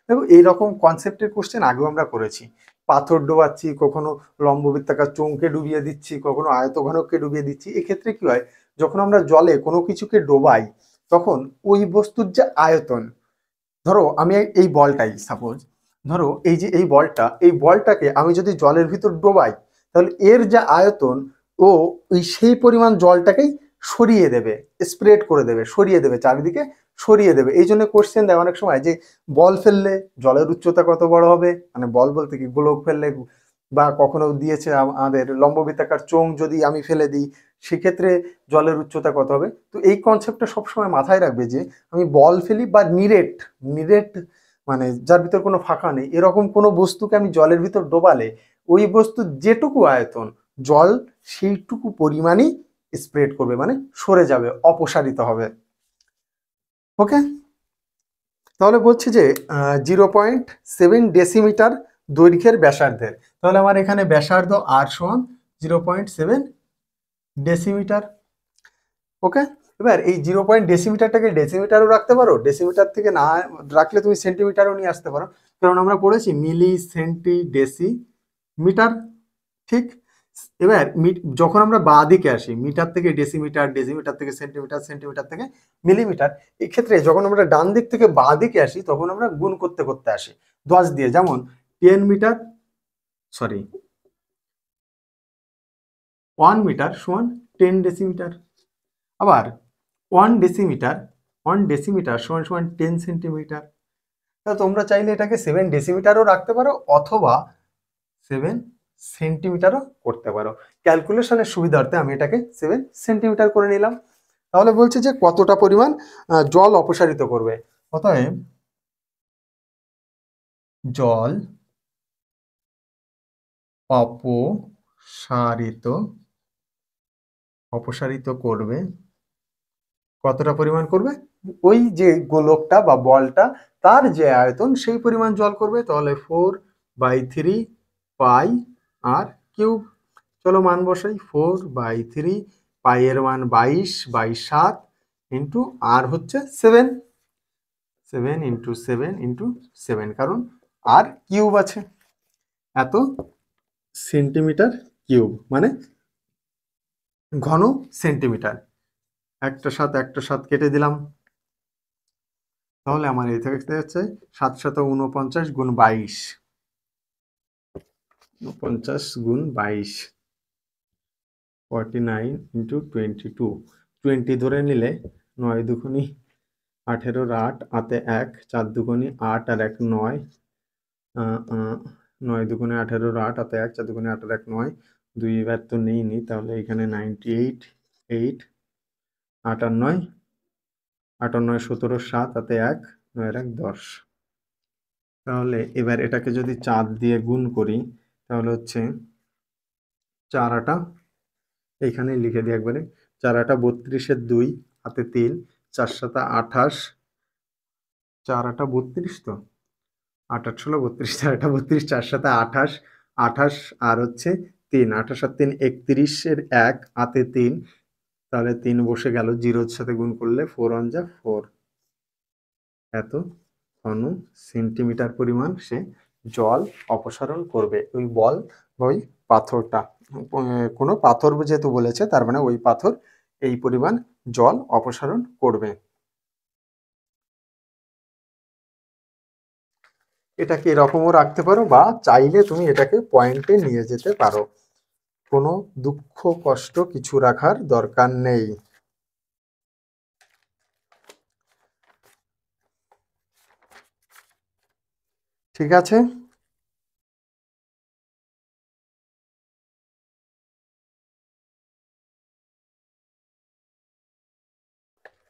দেখো, এইরকম কনসেপ্টের কোশ্চেন আগেও আমরা করেছি। পাথর ডোবাচ্ছি, কখনো লম্ববৃত্তাকার চোঙকে ডুবিয়ে দিচ্ছি, কখনো আয়তঘনককে ডুবিয়ে দিচ্ছি। এক্ষেত্রে কি হয়, যখন আমরা জলে কোনো কিছুকে ডোবাই তখন ওই বস্তুর যে আয়তন, ধরো আমি এই বলটাই সাপোজ, ধরো এই যে এই বলটাকে আমি যদি জলের ভিতর ডোবাই তাহলে এর যে আয়তন ও ওই সেই পরিমাণ জলটাকেই সরিয়ে দেবে, স্প্রেড করে দেবে, সরিয়ে দেবে, চারিদিকে সরিয়ে দেবে। এই জন্য কোশ্চেন দেয় অনেক সময় যে বল ফেললে জলের উচ্চতা কত বড় হবে, মানে বল বলতে কি গোলক ফেললে, বা কখনো দিয়েছে আমাদের লম্ববৃত্তাকার চোঙ যদি আমি ফেলে দিই সেক্ষেত্রে জলের উচ্চতা কত হবে। তো এই কনসেপ্টটা সবসময় মাথায় রাখবে যে আমি বল ফেলি বা নিরেট মানে যার ভিতর কোনো ফাঁকা নেই এরকম কোনো বস্তুকে আমি জলের ভিতর ডোবালে ওই বস্তুর যেটুকু আয়তন জল সেইটুকু পরিমাণই স্প্রেড করবে, মানে সরে যাবে, অপসারিত হবে। ওকে, তাহলে বলছি যে 0.7 ডেসিমিটার দৈর্ঘ্যের ব্যাসার্ধের, তাহলে আমার এখানে ব্যাসার্ধ আর সমান 0.7 ডেসিমিটার। ওকে, এবার এই 0. ডেসিমিটারটাকে ডেসিমিটারও রাখতে পারো, ডেসিমিটার থেকে না রাখলে তুমি সেন্টিমিটারও নিয়ে আসতে পারো, কারণ আমরা পড়েছি মিলি সেন্টি ডেসিমিটার, ঠিক। এবার যখন আমরা বাঁ দিকে আসি, মিটার থেকে ডেসিমিটার, ডেসিমিটার থেকে সেন্টিমিটার, সেন্টিমিটার থেকে মিলিমিটার, এক্ষেত্রে যখন আমরা ডান দিক থেকে বাঁ দিকে আসি তখন আমরা গুণ করতে করতে আসি 10 দিয়ে, যেমন 1 মিটার সমান 10 ডেসিমিটার। আবার 1 ডেসিমিটার সমান সমান 10 সেন্টিমিটার। তা তোমরা চাইলে এটাকে 7 ডেসিমিটারও রাখতে পারো অথবা 7 সেন্টিমিটারও করতে পারো। ক্যালকুলেশনের সুবিধার্থে আমি এটাকে 7 সেন্টিমিটার করে নিলাম। তাহলে বলছে যে কতটা পরিমাণ জল অপসারিত করবে। অতএব জল অপসারিত করবে, কতটা পরিমাণ করবে, ওই যে গোলকটা বা বলটা তার যে আয়তন সেই পরিমাণ জল করবে। তাহলে 4/3 পাই আর কিউব। চলো মান বসাই, 4/3 পাই এর মান 22/7 ইন্টু আর হচ্ছে 7 ইন্টু 7 ইন্টু 7, কারণ আর কিউব আছে, এত সেন্টিমিটার কিউব মানে ঘন সেন্টিমিটার। একটা সাত কেটে দিলাম, তাহলে আমার এই থেকে হচ্ছে 749 গুণ 22, 49 গুণ 22, 49 ইন্টু 22, 20 ধরে নিলে 9 দুগুণী 18, 8 হাতে 1, 4 দুগুণী 8 আর 1 9, 9 দুগুণে 18, 8 হাতে 1, 4 দুগুণে 8 আর 1 9, 2 এবার তো নেইনি, তাহলে এখানে 98, 8, 8 আর 9, 8 আর 9 17, 7 হাতে 1, 9 আর 1 10। তাহলে এবার এটাকে যদি 4 দিয়ে গুণ করি তাহলে হচ্ছে 4 আটা, এইখানে লিখে দিই একবারে, 4 আটা 32 এর 2 হাতে 3, 4 7 28, 4 আটা 32, তো 8 8 16 32, 4 আটা 32, 4 7 28, 28 আর হচ্ছে 3, 28 আর 3 31 এর 1 হাতে 3, তাহলে 3 বসে গেল, জিরোর সাথে গুণ করলে 4 1 যা 4, এত ঘন সেন্টিমিটার পরিমাণ সে জল অপসারণ করবে। ওই বল ওই পাথরটা, কোনো পাথর যেহেতু বলেছে তার মানে ওই পাথর এই পরিমাণ জল অপসারণ করবে। এটাকে এরকমও রাখতে পারো বা চাইলে তুমি এটাকে পয়েন্টে নিয়ে যেতে পারো, কোনো দুঃখ কষ্ট কিছু রাখার দরকার নেই। ঠিক আছে,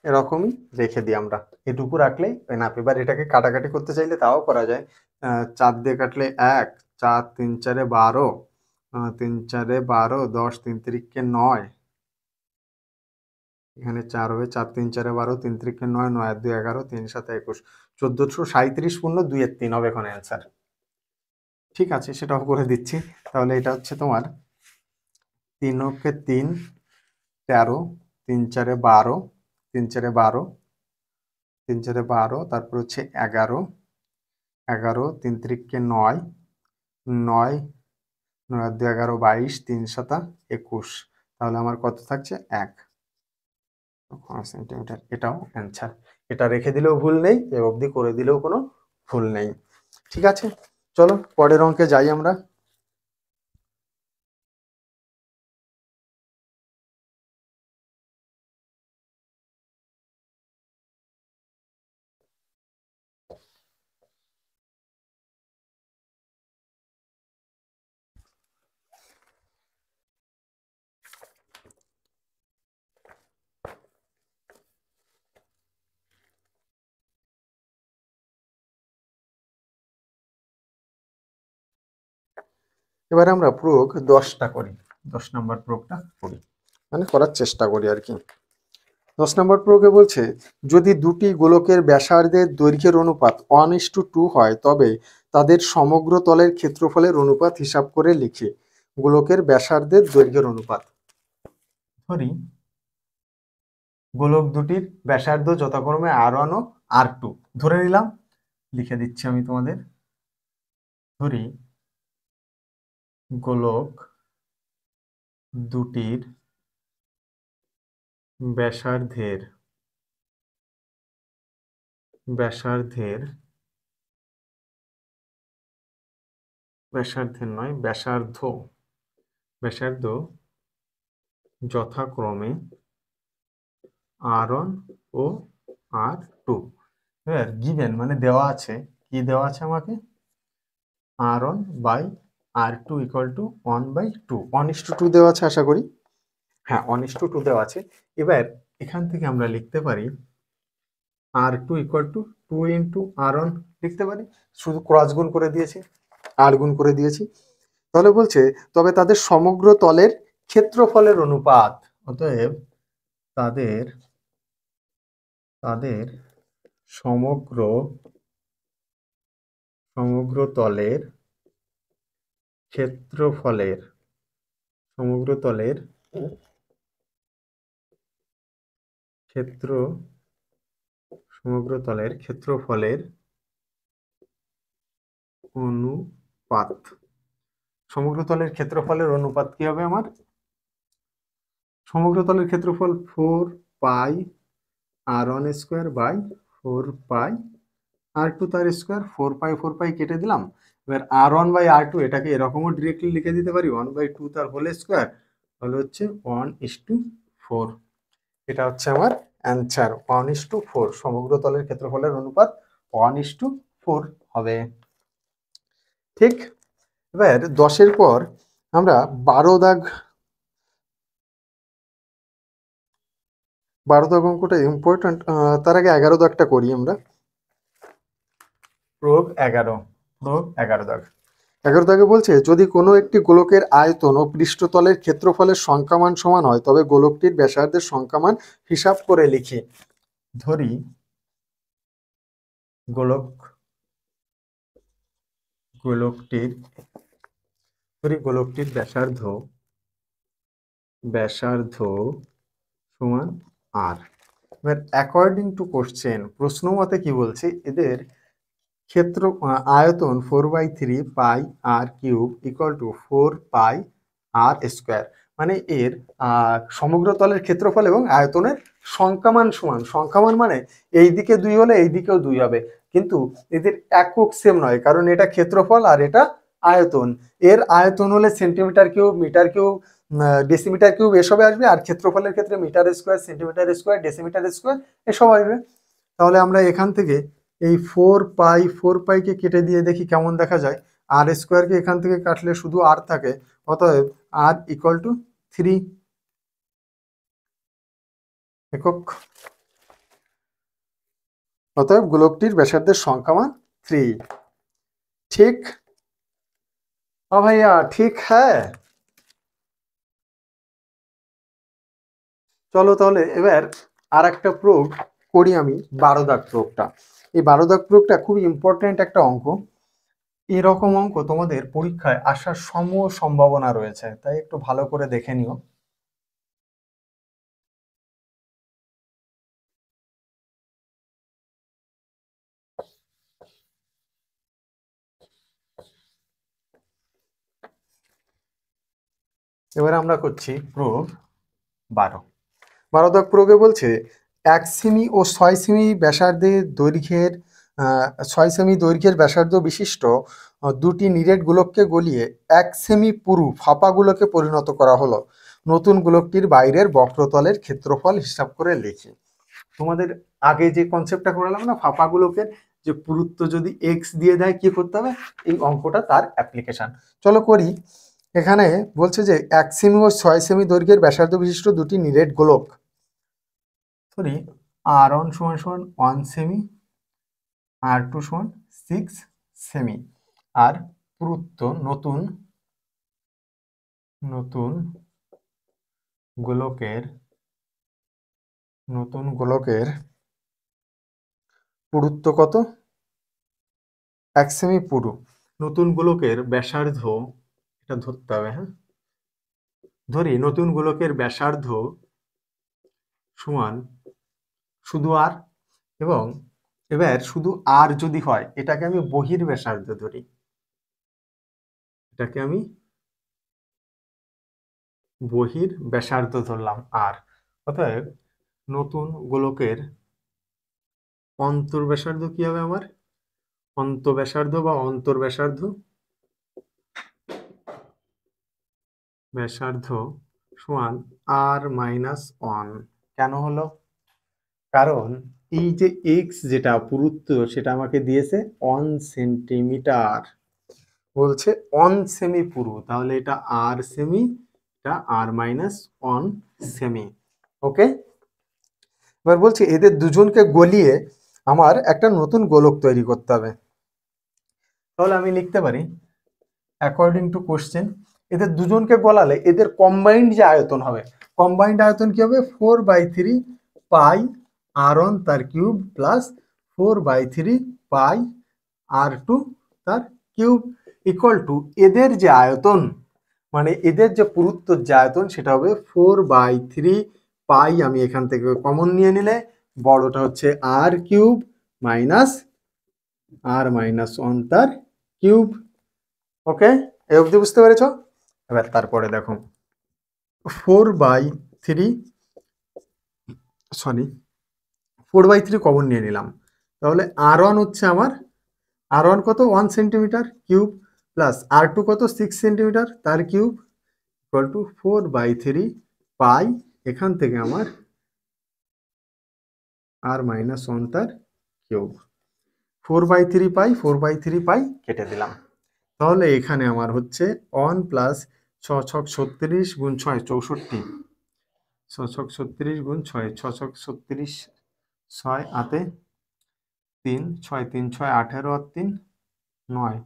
এরকমই রেখে দিই আমরা, এটুকু রাখলেই এনাফ। এবার এটাকে কাটাকাটি করতে চাইলে তাও করা যায়। 4 দিয়ে কাটলে 1, 4 3 4 12, 3 4 12, 10 3 3 9, এখানে 4 হবে, 4 3 4 12, 3 3 9, 9 আর 2 11, 3 7 21, 1437 পূর্ণ 2 এর 3 হবে এখন অ্যান্সার। ঠিক আছে, সেটাও করে দিচ্ছি। তাহলে এটা হচ্ছে তোমার 3 অক্ষে 3 13, 3 4 12, 3 4 12, 3 4 12, তারপর হচ্ছে 11, 11 3 3 9, 9 9 আর 2 11, 22, 3 7 21, তাহলে আমার কত থাকছে 1 সেন্টিমিটার। এটাও অ্যান্সার, এটা রেখে দিলেও ভুল নেই, এ অবধি করে দিলেও কোনো ভুল নেই। ঠিক আছে, চলো পরের অঙ্কে যাই আমরা। এবারে আমরা প্রয়োগ 10টা করি, 10 নম্বর প্রয়োগটা করি, মানে করার চেষ্টা করি আর কি। 10 নম্বর প্রয়োগে বলছে, যদি দুটি গোলকের ব্যাসার্ধের দৈর্ঘ্যের অনুপাত 1:2 হয় তবে তাদের সমগ্র তলের ক্ষেত্রফলের অনুপাত হিসাব করে লিখে। গোলকের ব্যাসার্ধের দৈর্ঘ্যের অনুপাত, ধরি গোলক দুটির ব্যাসার্ধ যথাক্রমে R1 ও R2 ধরে নিলাম, লিখে দিচ্ছি আমি তোমাদের। ধরি গোলক দুটির ব্যাসার্ধের ব্যাসার্ধের ব্যাসার্ধের নয় ব্যাসার্ধ যথাক্রমে R1 ও R2। এবার গিভেন মানে দেওয়া আছে, কি দেওয়া আছে আমাকে, R1/R2 = 1/2, 1:2 দেওয়া আছে আশা করি, হ্যাঁ 1:2 দেওয়া আছে। এবার এখান থেকে আমরা লিখতে পারি R2 = 2 × R1 লিখতে পারি, শুধু ক্রস গুণ করে দিয়েছি, আর গুণ করে দিয়েছি। তাহলে বলছে তবে তাদের সমগ্র তলের ক্ষেত্রফলের অনুপাত, অতএব তাদের সমগ্র তলের ক্ষেত্রফলের অনুপাত, সমগ্র তলের ক্ষেত্রফলের অনুপাত কি হবে আমার, সমগ্র তলের ক্ষেত্রফল 4 পাই R1² 4 পাই r2 তার স্কোয়ার, 4 পাই কেটে দিলাম। এবার r1/r2 এটাকে এরকমও ডিরেক্টলি লিখে দিতে পারি 1/2 তার হোল স্কোয়ার, তাহলে হচ্ছে 1:4। এটা হচ্ছে আমার অ্যান্সার 1:4। সমগ্র তলের ক্ষেত্রফলের অনুপাত 1:4 হবে। ঠিক। এবার 10-এর পর আমরা 12 দাগ অঙ্কটা ইম্পর্টেন্ট। তার আগে 11 দাগটা করি আমরা। প্রয়োগ 11 দাগ। 11 দাগে বলছে যদি কোনো একটি গোলকের আয়তন ও পৃষ্ঠতলের ক্ষেত্রফলের সংখ্যামান সমান হয় তবে গোলকটির ব্যাসার্ধের সংখ্যামান হিসাব করে লিখি। ধরি গোলকটির ব্যাসার্ধ সমান r। এবার অ্যাকর্ডিং টু কোশ্চেন, প্রশ্ন মতে কি বলছে, এদের ক্ষেত্র আয়তন 4/3 পাই r কিউব ইকুয়াল টু 4 পাই r স্কোয়ার, মানে এর সমগ্র তলের ক্ষেত্রফল এবং আয়তনের সংখ্যামান সমান। সংখ্যামান মানে এই দিকে 2 হলে এই দিকেও 2 হবে, কিন্তু এদের একক সেম নয়, কারণ এটা ক্ষেত্রফল আর এটা আয়তন। এর আয়তন হলে centimetre cube, metre cube, decimetre cube এসবে আসবে, আর ক্ষেত্রফলের ক্ষেত্রে metre square, centimetre square, decimetre square এসব আসবে। তাহলে আমরা এখান থেকে এই 4 পাইকে কেটে দিয়ে দেখি কেমন দেখা যায়। আর স্কোয়ারকে এখান থেকে কাটলে শুধু আর থাকে, অতএব আর ইকুয়াল টু 3 একক। অতএব গোলকটির ব্যাসার্ধের সংখ্যামান 3। ঠিক? ও ভাইয়া ঠিক হ্যাঁ। চলো তাহলে এবার আর একটা প্রয়োগ করি আমি, 12 দাগ প্রয়োগটা। এই 12 দাগ প্রয়োগটা খুব ইম্পর্টেন্ট একটা অঙ্ক। এরকম অঙ্ক তোমাদের পরীক্ষায় আসার সম্ভাবনা রয়েছে, তাই একটু ভালো করে দেখে নিও। এবারে আমরা করছি প্রয়োগ 12 দাগ প্রয়োগে বলছে 1 সেমি ও 6 সেমি দৈর্ঘ্যের ব্যাসার্ধ বিশিষ্ট দুটি নিরেট গোলককে গলিয়ে 1 সেমি পুরু ফাঁপা গোলকে পরিণত করা হলো। নতুন গোলকটির বাইরের বক্রতলের ক্ষেত্রফল হিসাব করে লিখি। তোমাদের আগে যে কনসেপ্টটা করালাম না, ফাঁপা গোলকের যে পুরুত্ব যদি এক্স দিয়ে দেয় কি করতে হবে, এই অঙ্কটা তার অ্যাপ্লিকেশন। চলো করি। এখানে বলছে যে 1 সেমি ও 6 সেমি দৈর্ঘ্যের ব্যাসার্ধ বিশিষ্ট দুটি নিরেট গোলক, সরি r1 = 1 সেমি, r2 = 6 সেমি, আর পুরুত্ব নতুন গোলকের পুরুত্ব কত? 1 সেমি পুরু। নতুন গোলকের ব্যাসার্ধ, এটা ধরতে হবে, হ্যাঁ, ধরি নতুন গোলকের ব্যাসার্ধ সমান শুধু আর, এবং এবার শুধু আর যদি হয় এটাকে আমি বহির ব্যাসার্ধ ধরি, এটাকে আমি বহির ব্যাসার্ধ ধরলাম আর। অতএব নতুন গোলকের অন্তর্ব্যাসার্ধ কি হবে আমার? অন্তঃব্যাসার্ধ বা ব্যাসার্ধ সমান r-1। কেন হলো? কারণ এই যে এক্স যেটা পুরুত্ব সেটা আমাকে দিয়েছে 1 সেন্টিমিটার, বলছে 1 সেমি পুরু, তাহলে এটা r সেমি, এটা r-1 সেমি। ওকে। এবার বলছে এদের দুজনকে গলিয়ে আমার একটা নতুন গোলক তৈরি করতে হবে। তাহলে আমি লিখতে পারি অ্যাকর্ডিং টু কোশ্চেন, এদের দুজনকে গলালে এদের কম্বাইন্ড যে আয়তন হবে, কম্বাইন্ড আয়তন কি হবে? 4/3 পাই r1 তার কিউব প্লাস 4/3 পাই r2 তার কিউব ইকুয়াল টু এদের যে আয়তন, মানে এদের যে পুরুত্বর যে আয়তন সেটা হবে 4/3 পাই, আমি এখান থেকে কমন নিয়ে নিলে বড়টা হচ্ছে r কিউব মাইনাস r-1 তার কিউব। ওকে, এই অবধি বুঝতে পেরেছ? এবার তারপরে দেখো 4/3 কমন নিয়ে নিলাম, তাহলে R1 হচ্ছে আমার R1 কত 1 সেন্টিমিটার কিউব প্লাস R2 কত 6 সেন্টিমিটার তার কিউব ইকুয়াল টু 4/3 পাই এখান থেকে আমার R-1 তার কিউব 4/3 পাই 4/3 পাই কেটে দিলাম। তাহলে এখানে আমার হচ্ছে 1 প্লাস 6 ছক 36 গুণ 6 64 6 ছক 36 গুণ 6 6 ছক 36 6 আতে 3 6 3 6 18 আর 3 9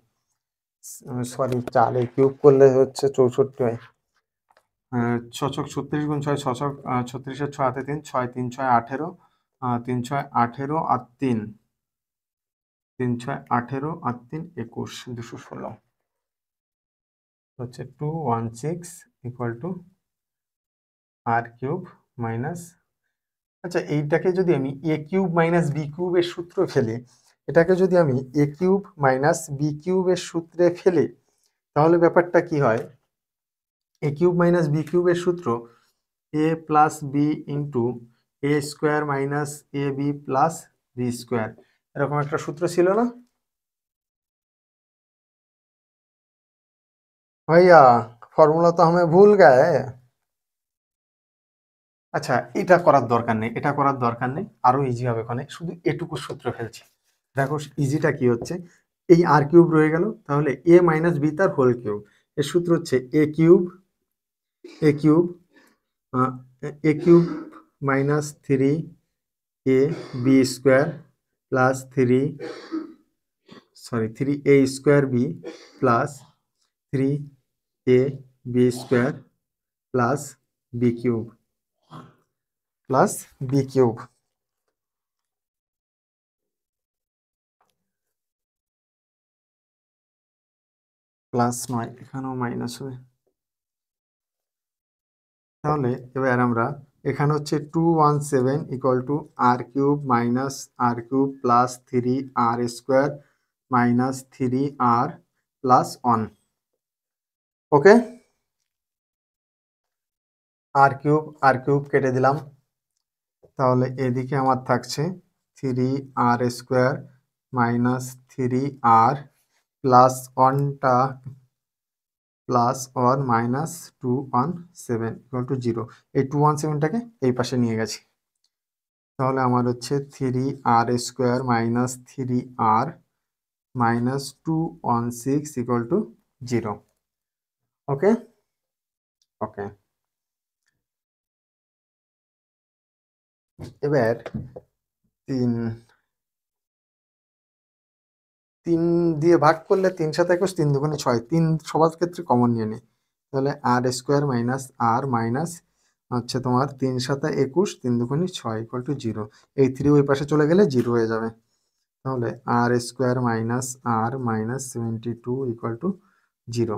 সরি 4 এ কিউব করলে হচ্ছে 64 হয়। 6 ছক 36 গুণ 6 6 ছক 36 এর 6 হাতে 3 6 3 6 18 3 6 18 আর 3 3 6 18 আর 3 21 216 হচ্ছে 216 equal to R cube minus আচ্ছা এইটাকে যদি আমি এ কিউব মাইনাস বি কিউবের সূত্র ফেলি এটাকে যদি আমি এ কিউব মাইনাস বি কিউবের সূত্রে ফেলি তাহলে ব্যাপারটা কি হয় এ কিউব মাইনাস বি কিউবের সূত্র এ plus B into A square minus A B plus B square এরকম একটা সূত্র ছিল না भैया फॉर्मूला तो हमें भूल गए আচ্ছা এটা করার দরকার নেই এটা করার দরকার নেই আরো ইজি হবে ওখানে শুধু এটুকু সূত্র ফেলছি দেখো ইজিটা কি হচ্ছে এই আর কিউব রয়ে গেল তাহলে এ মাইনাস বি তার হোল কিউব এর সূত্র হচ্ছে A cube A cube minus 3 A B square plus 3 A square B plus 3 A B square plus B cube plus B cube plus 9 এখানেও মাইনাস হবে তাহলে এবার আমরা এখানে হচ্ছে 217 equal to R cube minus r cube plus 3 r square minus 3 r plus 1 okay r cube কেটে দিলাম তাহলে এদিকে আমার থাকছে 3 r square minus 3 r plus 1টা plus or minus 217 equal to 0 এই 217টাকে এই পাশে নিয়ে গেছি তাহলে আমার হচ্ছে 3 r square minus 3 r minus 216 equal to 0 okay okay এবার 3 3 দিয়ে ভাগ করলে 3 সাথে 21 3 দুগুণে 6 3 সবার ক্ষেত্রে কমন নিয়ে নিই তাহলে r square minus r minus হচ্ছে তোমার 3 সাথে 21 3 দুগুণে 6 ইকুয়াল টু 0 এই 3 ওই পাশে চলে গেলে 0 হয়ে যাবে তাহলে r square minus r minus 72 equal to 0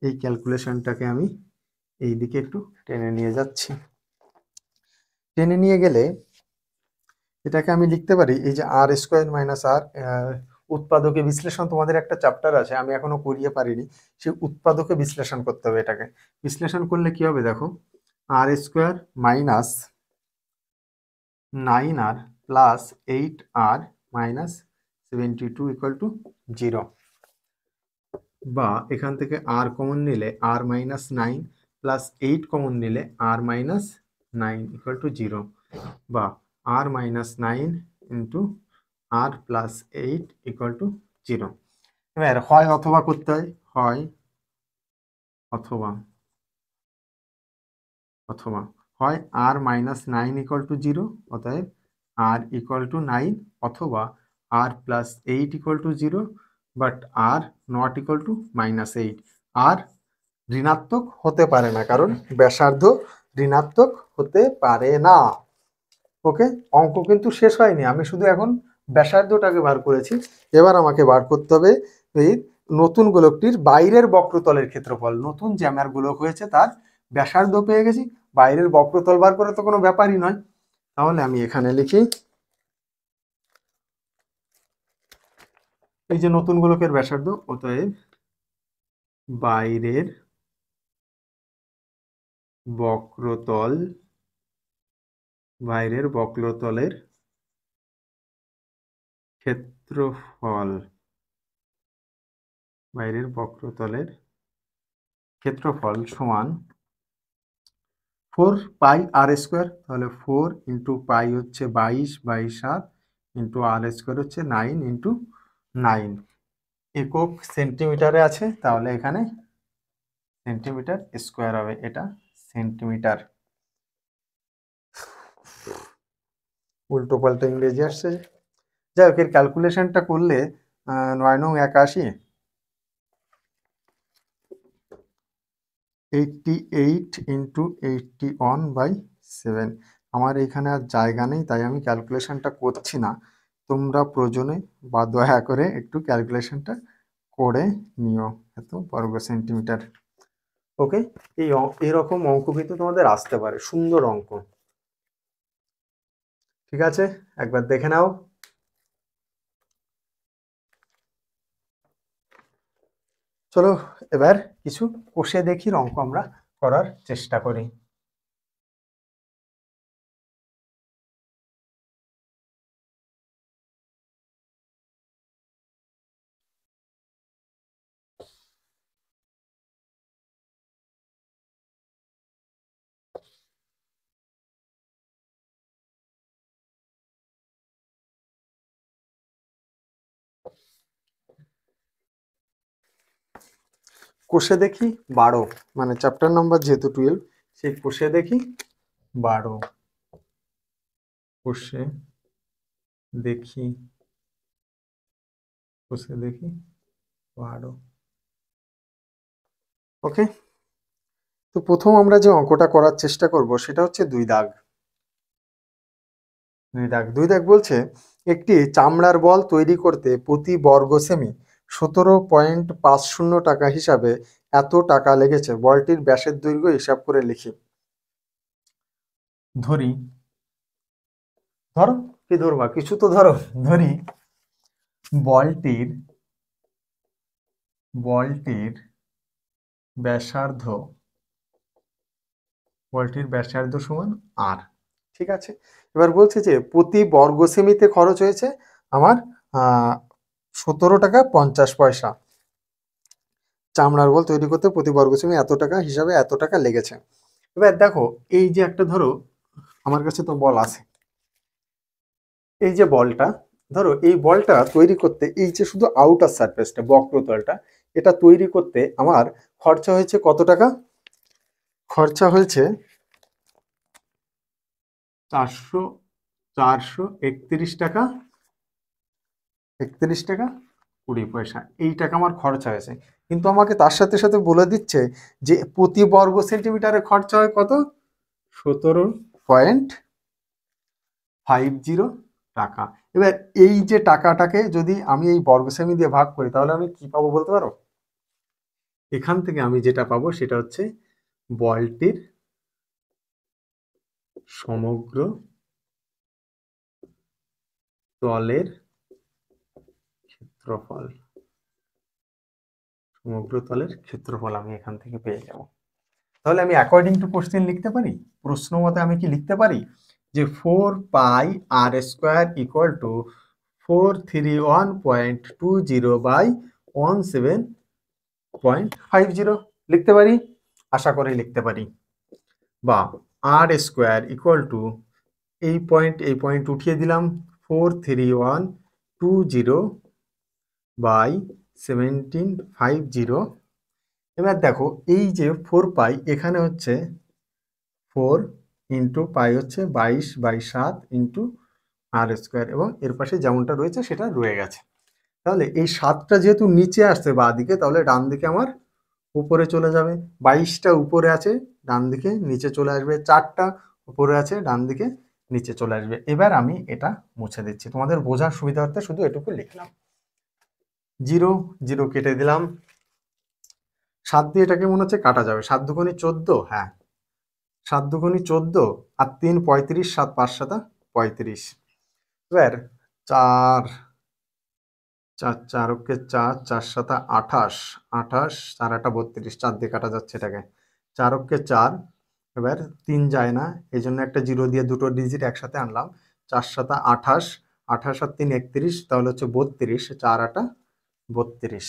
এই ক্যালকুলেশনটাকে আমি এই দিকে একটু টেনে নিয়ে যাচ্ছি টেনে নিয়ে গেলে এটাকে আমি লিখতে পারি এই যে আর স্কোয়ার মাইনাস আর উৎপাদকে বিশ্লেষণ তোমাদের একটা চ্যাপ্টার আছে আমি এখনো করিয়ে পারিনি সেই উৎপাদকে বিশ্লেষণ করতে হবে এটাকে বিশ্লেষণ করলে কি হবে দেখো r square minus 9r plus 8r minus 72 equal to 0 বা এখান থেকে আর কমন নিলে আর মাইনাস 9 প্লাস 8 কমন নিলে আর মাইনাস 9 ইকুয়াল টু 0 বা r minus 9 into r plus 8 equal to 0 এবার হয় অথবা করতে হয় হয় অথবা অথবা হয় আর মাইনাস 9 ইকুয়াল টু 0 অতএব আর ইকুয়াল টু 9 অথবা r plus 8 equal to 0 but r not equal to minus 8 r ঋণাত্মক হতে পারে না কারণ ব্যাসার্ধ ঋণাত্মক হতে পারে না ওকে অঙ্ক কিন্তু শেষ হয়নি আমি শুধু এখন ব্যাসার্ধটাকে বার করেছি এবার আমাকে বার করতে হবে এই নতুন গোলকটির বাইরের বক্রতলের ক্ষেত্রফল নতুন যে আমার গোলক হয়েছে তার ব্যাসার্ধ পেয়ে গেছি বাইরের বক্রতল বার করে তো কোনো ব্যাপারই নয় তাহলে আমি এখানে লিখি এই যে নতুন গোলকের ব্যাসার্ধ অতএব বাইরের বক্রতলের ক্ষেত্রফল বাইরের বক্রতলের ক্ষেত্রফল সমান 4πr²। তাহলে 4 ইন্টু পাই হচ্ছে 22/7 ইন্টু r² হচ্ছে 9 ইন্টু 9। একক সেন্টিমিটারে আছে, তাহলে এখানে সেন্টিমিটার স্কোয়ার হবে, এটা সেন্টিমিটার। উল্টো পাল্টা ইংরেজি আসছে। যাই হোক, এর ক্যালকুলেশনটা করলে 9 9 81, 88 ইন্টু 81/7। আমার এখানে আর জায়গা নেই, তাই আমি ক্যালকুলেশনটা করছি না। তোমরা প্রয়োজনে বা দয়া করে একটু ক্যালকুলেশনটা করে নিও। এত বর্গ সেন্টিমিটার। ওকে, এরকম অঙ্ক কিন্তু তোমাদের আসতে পারে, সুন্দর অঙ্ক। ঠিক আছে, একবার দেখে নাও। চলো এবার কিছু কষে দেখির অঙ্ক আমরা করার চেষ্টা করি। কষে দেখি 12, মানে চ্যাপ্টার নাম্বার যেহেতু 12, সেই কষে দেখি 12। কষে দেখি 12। ওকে, তো প্রথম আমরা যে অঙ্কটা করার চেষ্টা করব সেটা হচ্ছে 2 দাগ। 2 দাগ বলছে একটি চামড়ার বল তৈরি করতে প্রতি বর্গ সেমি 17.50 টাকা হিসাবে এত টাকা লেগেছে। বলটির ব্যাসের দৈর্ঘ্য হিসাব করে লিখি। ধরো কি ধরবা, কিছু তো ধরো। ধরি বলটির ব্যাসার্ধ সমান আর। ঠিক আছে, এবার বলছে যে প্রতি বর্গ সেমিতে খরচ হয়েছে আমার 17 টাকা 50 পয়সা। চামড়ার বল তৈরি করতে প্রতি বর্গ সেমি এত টাকা হিসাবে এত টাকা লেগেছে। এবার দেখো, এই যে একটা ধরো আমার কাছে তো বল আছে, এই যে বলটা, ধরো এই বলটা তৈরি করতে এই যে শুধু আউটার সারফেসটা বক্রতলটা, এটা তৈরি করতে আমার খরচা হয়েছে কত টাকা? খরচা হয়েছে 431 টাকা 20 পয়সা। এই টাকা আমার খরচা হয়েছে, কিন্তু আমাকে তার সাথে সাথে বলে দিচ্ছে যে প্রতি বর্গ সেন্টিমিটারে খরচা হয় কত? 17.50 টাকা। এবার এই যে টাকাটাকে যদি আমি এই বর্গ সেমি দিয়ে ভাগ করি, তাহলে আমি কি পাবো বলতে পারো? এখান থেকে আমি যেটা পাবো সেটা হচ্ছে বলটির সমগ্র তলের ক্ষেত্রফল। আমি এখান থেকে পেয়ে যাব। তাহলে আমি অ্যাকর্ডিং টু কোশ্চেন লিখতে পারি, প্রশ্ন মতে আমি কি লিখতে পারি যে 4πr² ইকুয়াল টু 431.20/17.50 লিখতে পারি, আশা করি লিখতে পারি। বা r² ইকুয়াল টু এই পয়েন্ট উঠিয়ে দিলাম 431.20/17.50। এবার দেখো এই যে 4π, এখানে হচ্ছে 4 ইন্টু পাই হচ্ছে 22/7 ইন্টু r², এবং এর পাশে যেমনটা রয়েছে সেটা রয়ে গেছে। তাহলে এই 7টা যেহেতু নিচে আসছে বাঁ দিকে, তাহলে ডান দিকে আমার উপরে চলে যাবে। 22টা উপরে আছে, ডান দিকে নিচে চলে আসবে। 4টা উপরে আছে, ডান দিকে নিচে চলে আসবে। এবার আমি এটা মুছে দিচ্ছি, তোমাদের বোঝার সুবিধার্থে শুধু এটুকু লিখলাম। 0 0 কেটে দিলাম। 7 দিয়ে এটাকে মনে হচ্ছে কাটা যাবে। 7 দুগুণে 14, হ্যাঁ 7 দুগুণে 14 আর 3 35, 7 5 7 35। এবার 4 4 4 ওকে 4 4 7 28 28 4 8 32, 4 দিয়ে কাটা যাচ্ছে এটাকে। 4 ওকে 4, এবার 3 যায় না, এই জন্য একটা 0 দিয়ে দুটো ডিজিট একসাথে আনলাম। 4 7 28 28 আর 3 31, তাহলে হচ্ছে 32, 4 8 32।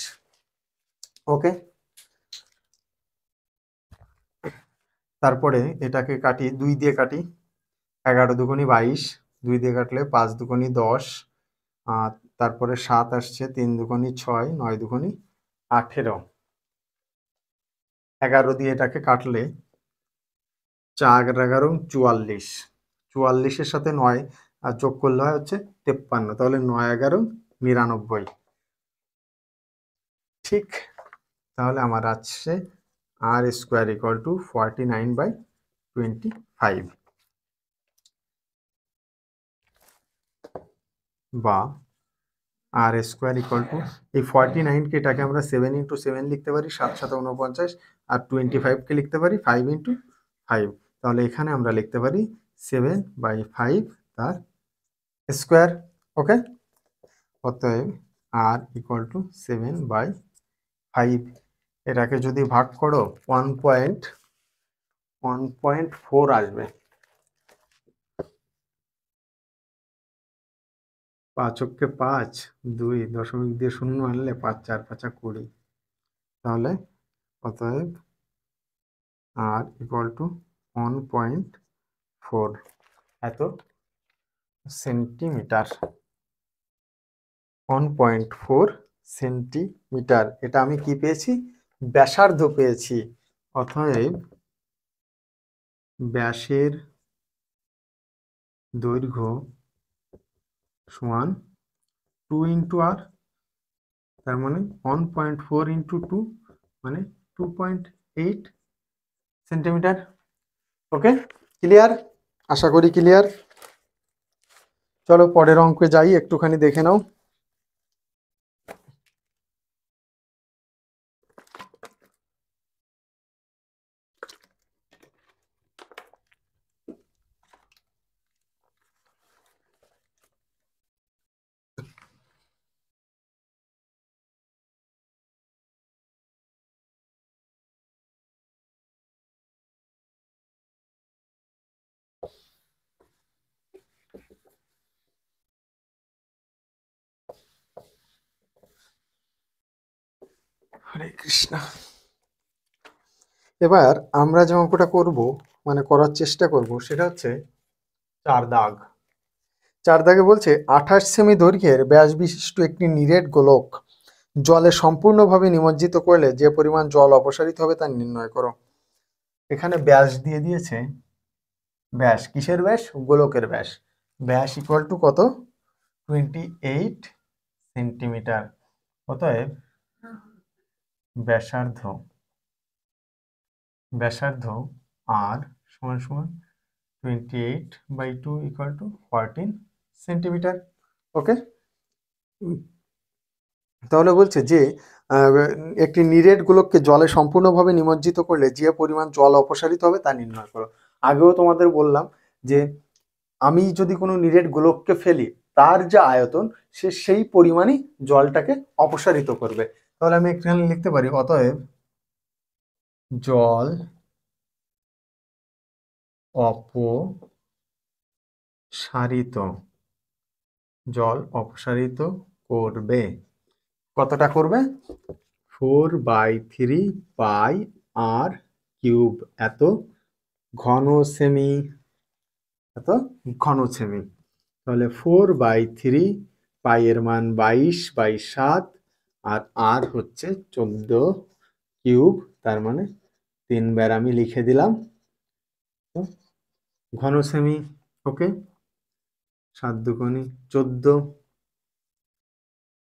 ওকে, তারপরে এটাকে কাটি, 2 দিয়ে কাটি, 11 দুগুণি 22, 2 দিয়ে কাটলে 5 দুগুণি 10, আর তারপরে 7 আসছে, 3 দুগুণি 6, 9 দুগুণি 18, 11 দিয়ে এটাকে কাটলে 4 11 44, 44-এর সাথে 9 আর যোগ করলে হয় হচ্ছে 53, তাহলে 9 11 99। ঠিক, তাহলে আমার আসছে আর স্কোয়ার ইকুয়াল টু 49/25, বা আর স্কোয়ার ইকুয়াল টু, এই 49কে এটাকে আমরা 7 × 7 লিখতে পারি, 7 7 49, আর 25কে লিখতে পারি 5 × 5, তাহলে এখানে আমরা লিখতে পারি 7/5 তার স্কোয়ার। ওকে, অতএব আর ইকুয়াল টু 7/5। এটাকে যদি ভাগ করো 1.4 আসবে, 5 × 5, 2 দশমিক দিয়ে 0 আনলে 5 4 5 20, তাহলে অতএব আর ইকুয়াল টু 1.4 এত সেন্টিমিটার, 1.4 সেন্টিমিটার। এটা আমি কি পেয়েছি? ব্যাসার্ধ পেয়েছি। অতএব ব্যাসের দৈর্ঘ্য সমান 2 × r, তার মানে 1.4 × 2 মানে 2.8 সেন্টিমিটার। ওকে, ক্লিয়ার? আশা করি ক্লিয়ার। চলো পরের অঙ্কে যাই, একটুখানি দেখে নাও। হরে কৃষ্ণ। এবার আমরা যে অঙ্কটা করব, মানে করার চেষ্টা করব, সেটা হচ্ছে 4 দাগ। 4 দাগে বলছে 28 সেমি দৈর্ঘ্যের ব্যাস বিশিষ্ট একটি নিরেট গোলক জলে সম্পূর্ণভাবে নিমজ্জিত করলে যে পরিমাণ জল অপসারিত হবে তা নির্ণয় করো। এখানে ব্যাস দিয়ে দিয়েছে, ব্যাস কিসের ব্যাস? গোলকের ব্যাস। ব্যাস ইকুয়াল টু কত? 28 সেন্টিমিটার। অতএব ব্যাসার্ধ আর সমান সমান 28/2 ইকুয়াল টু 14 সেন্টিমিটার। ওকে, তাহলে বলছে যে একটি নিরেট গোলককে জলে সম্পূর্ণভাবে নিমজ্জিত করলে যে পরিমাণ জল অপসারিত হবে তা নির্ণয় করো। আগেও তোমাদের বললাম যে আমি যদি কোনো নিরেট গোলককে ফেলি, তার যে আয়তন, সে সেই পরিমাণই জলটাকে অপসারিত করবে। তাহলে আমি এখানে লিখতে পারি অতএব জল অপসারিত করবে। কতটা করবে? 4/3 পাই আর কিউব, এত ঘন সেমি, তাহলে 4/3 পাই এর মান 22/7, আর হচ্ছে 14 কিউব, তার মানে 3 বার আমি লিখে দিলাম ঘন সেমি। ওকে, 7 দুগুণি 14,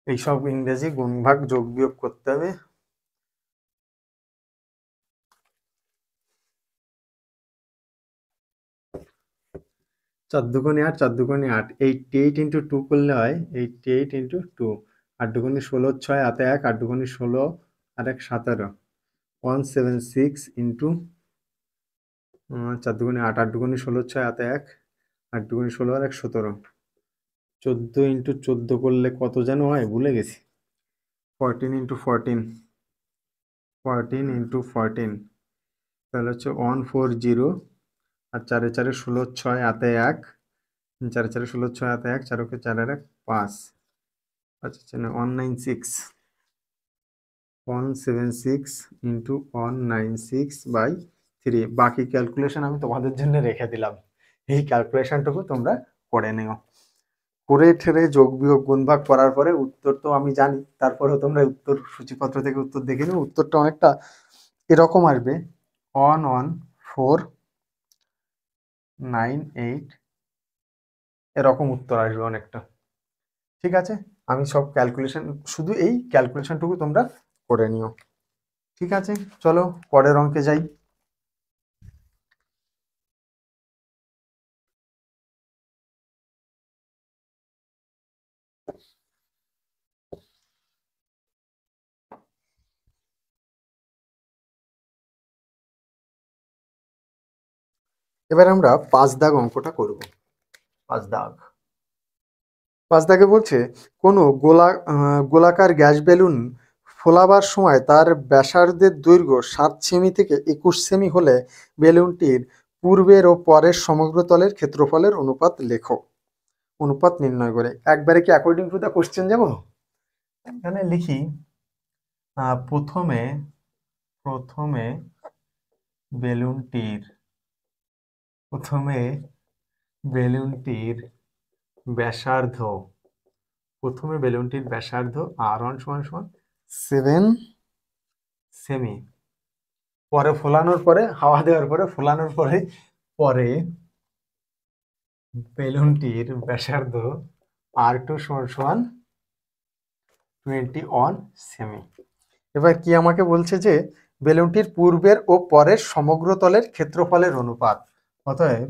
এইসব ইংরেজি গুণ ভাগ যোগ বিয়োগ করতে হবে। চার দুগুণে 8, 4 দুগুণে 8, 88 × 2 করলে হয় 88 × 2, 8 দুগুণে 16, 6 হাতে 1, 8 দুগুণে 16 আর 1 17, 176 ইন্টু 4 দুগুণে 8, 8 দুগুণে 16, 6 হাতে 1, 8 দুগুণে 16 আর 1 17, 14 × 14 করলে কত যেন হয় ভুলে গেছি, 14 × 14, 14 × 14, তাহলে হচ্ছে 140, আর 4 4 16, 6 হাতে 1, 4 4 16 6 হাতে 1 4 কে 4 আর 1 5 আচ্ছা 196 176 ইন্টু 196/3। বাকি ক্যালকুলেশন আমি তোমাদের জন্য রেখে দিলাম, এই ক্যালকুলেশনটুকু তোমরা করে নিও। করে ঠেরে যোগ বিয়োগ গুণ ভাগ করার পরে উত্তর তো আমি জানি, তারপরেও তোমরা উত্তর সূচিপত্র থেকে উত্তর দেখে নিও। উত্তরটা অনেকটা এরকম আসবে 11498, এরকম উত্তর আসবে অনেকটা। ঠিক আছে, আমি সব ক্যালকুলেশন, শুধু এই ক্যালকুলেশনটুকু তোমরা করে নিও। ঠিক আছে, চলো পরের অঙ্কে যাই। এবার আমরা 5 দাগ অঙ্কটা করব। 5 দাগ, 5 দাগে বলছে কোনো গোলাকার গ্যাস বেলুন ফোলাবার সময় তার ব্যাসার্ধের দৈর্ঘ্য 7 সেমি থেকে 21 সেমি হলে বেলুনটির পূর্বের ও পরের সমগ্র তলের ক্ষেত্রফলের অনুপাত লেখো। অনুপাত নির্ণয় করে একবারে কি অ্যাকর্ডিং টু দ্য কোশ্চেন যাব? এখানে লিখি প্রথমে বেলুনটির ব্যাসার্ধ, r1 = 7 সেমি। পরে ফোলানোর পরে, হাওয়া দেওয়ার পরে ফোলানোর পরে বেলুনটির ব্যাসার্ধ r2 = 21 সেমি। এবার কি আমাকে বলছে যে বেলুনটির পূর্বের ও পরের সমগ্র তলের ক্ষেত্রফলের অনুপাত। অতএব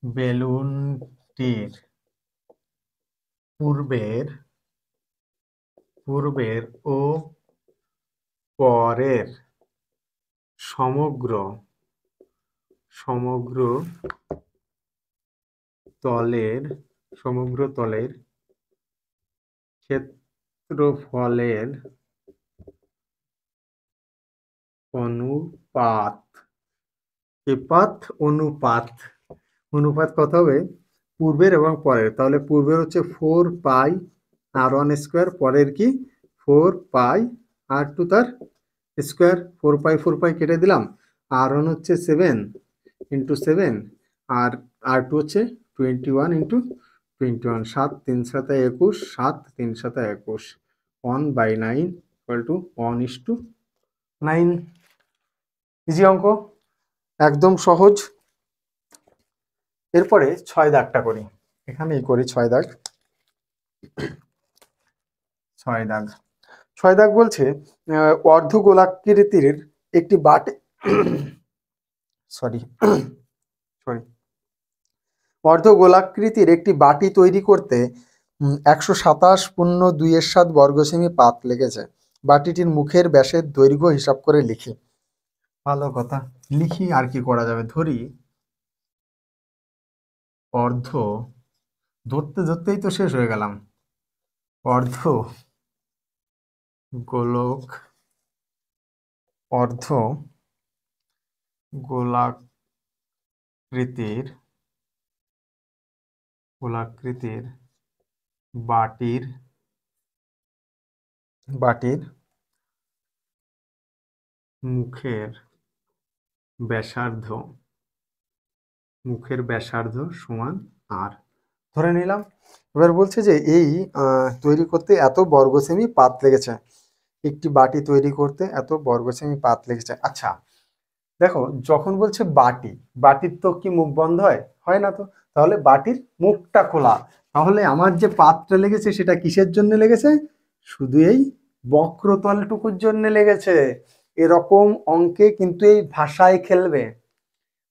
বেলুনটির পূর্বের ও পরের সমগ্র তলের ক্ষেত্রফলের অনুপাত কত হবে? পূর্বের এবং পরের। তাহলে পূর্বের হচ্ছে 4πr1², পরের কি 4πr2 তার স্কোয়ার। 4π কেটে দিলাম। r1 হচ্ছে 7 × 7 আর r2 হচ্ছে 21 × 21। 7 3 7 21, 7 3 7 21, 1/9 = 1:9। ইজি অঙ্ক, একদম সহজ। এরপরে 6 দাগটা করি, এখানেই করি 6 দাগ। 6 দাগ বলছে অর্ধগোলাকৃতির একটি বাটি অর্ধগোলাকৃতির একটি বাটি তৈরি করতে 127.27 বর্গ সেমি পাত লেগেছে। বাটিটির মুখের ব্যাসের দৈর্ঘ্য হিসাব করে লিখি। ভালো কথা, লিখি আর কি করা যাবে। ধরি ধরতেই তো শেষ হয়ে গেলাম। অর্ধগোলাকৃতির বাটির মুখের ব্যাসার্ধ সমান r ধরে নিলাম। এবার বলছে যে এই তৈরি করতে এত বর্গ সেমি পাত লেগেছে, একটি বাটি তৈরি করতে এত বর্গ সেমি পাত লেগেছে। আচ্ছা দেখো, যখন বলছে বাটির তো কি মুখ বন্ধ হয় না তো, তাহলে বাটির মুখটা খোলা। তাহলে আমার যে পাতটা লেগেছে সেটা কিসের জন্য লেগেছে? শুধু এই বক্রতলটুকুর জন্য লেগেছে। এরকম অঙ্কে কিন্তু এই ভাষায় খেলবে।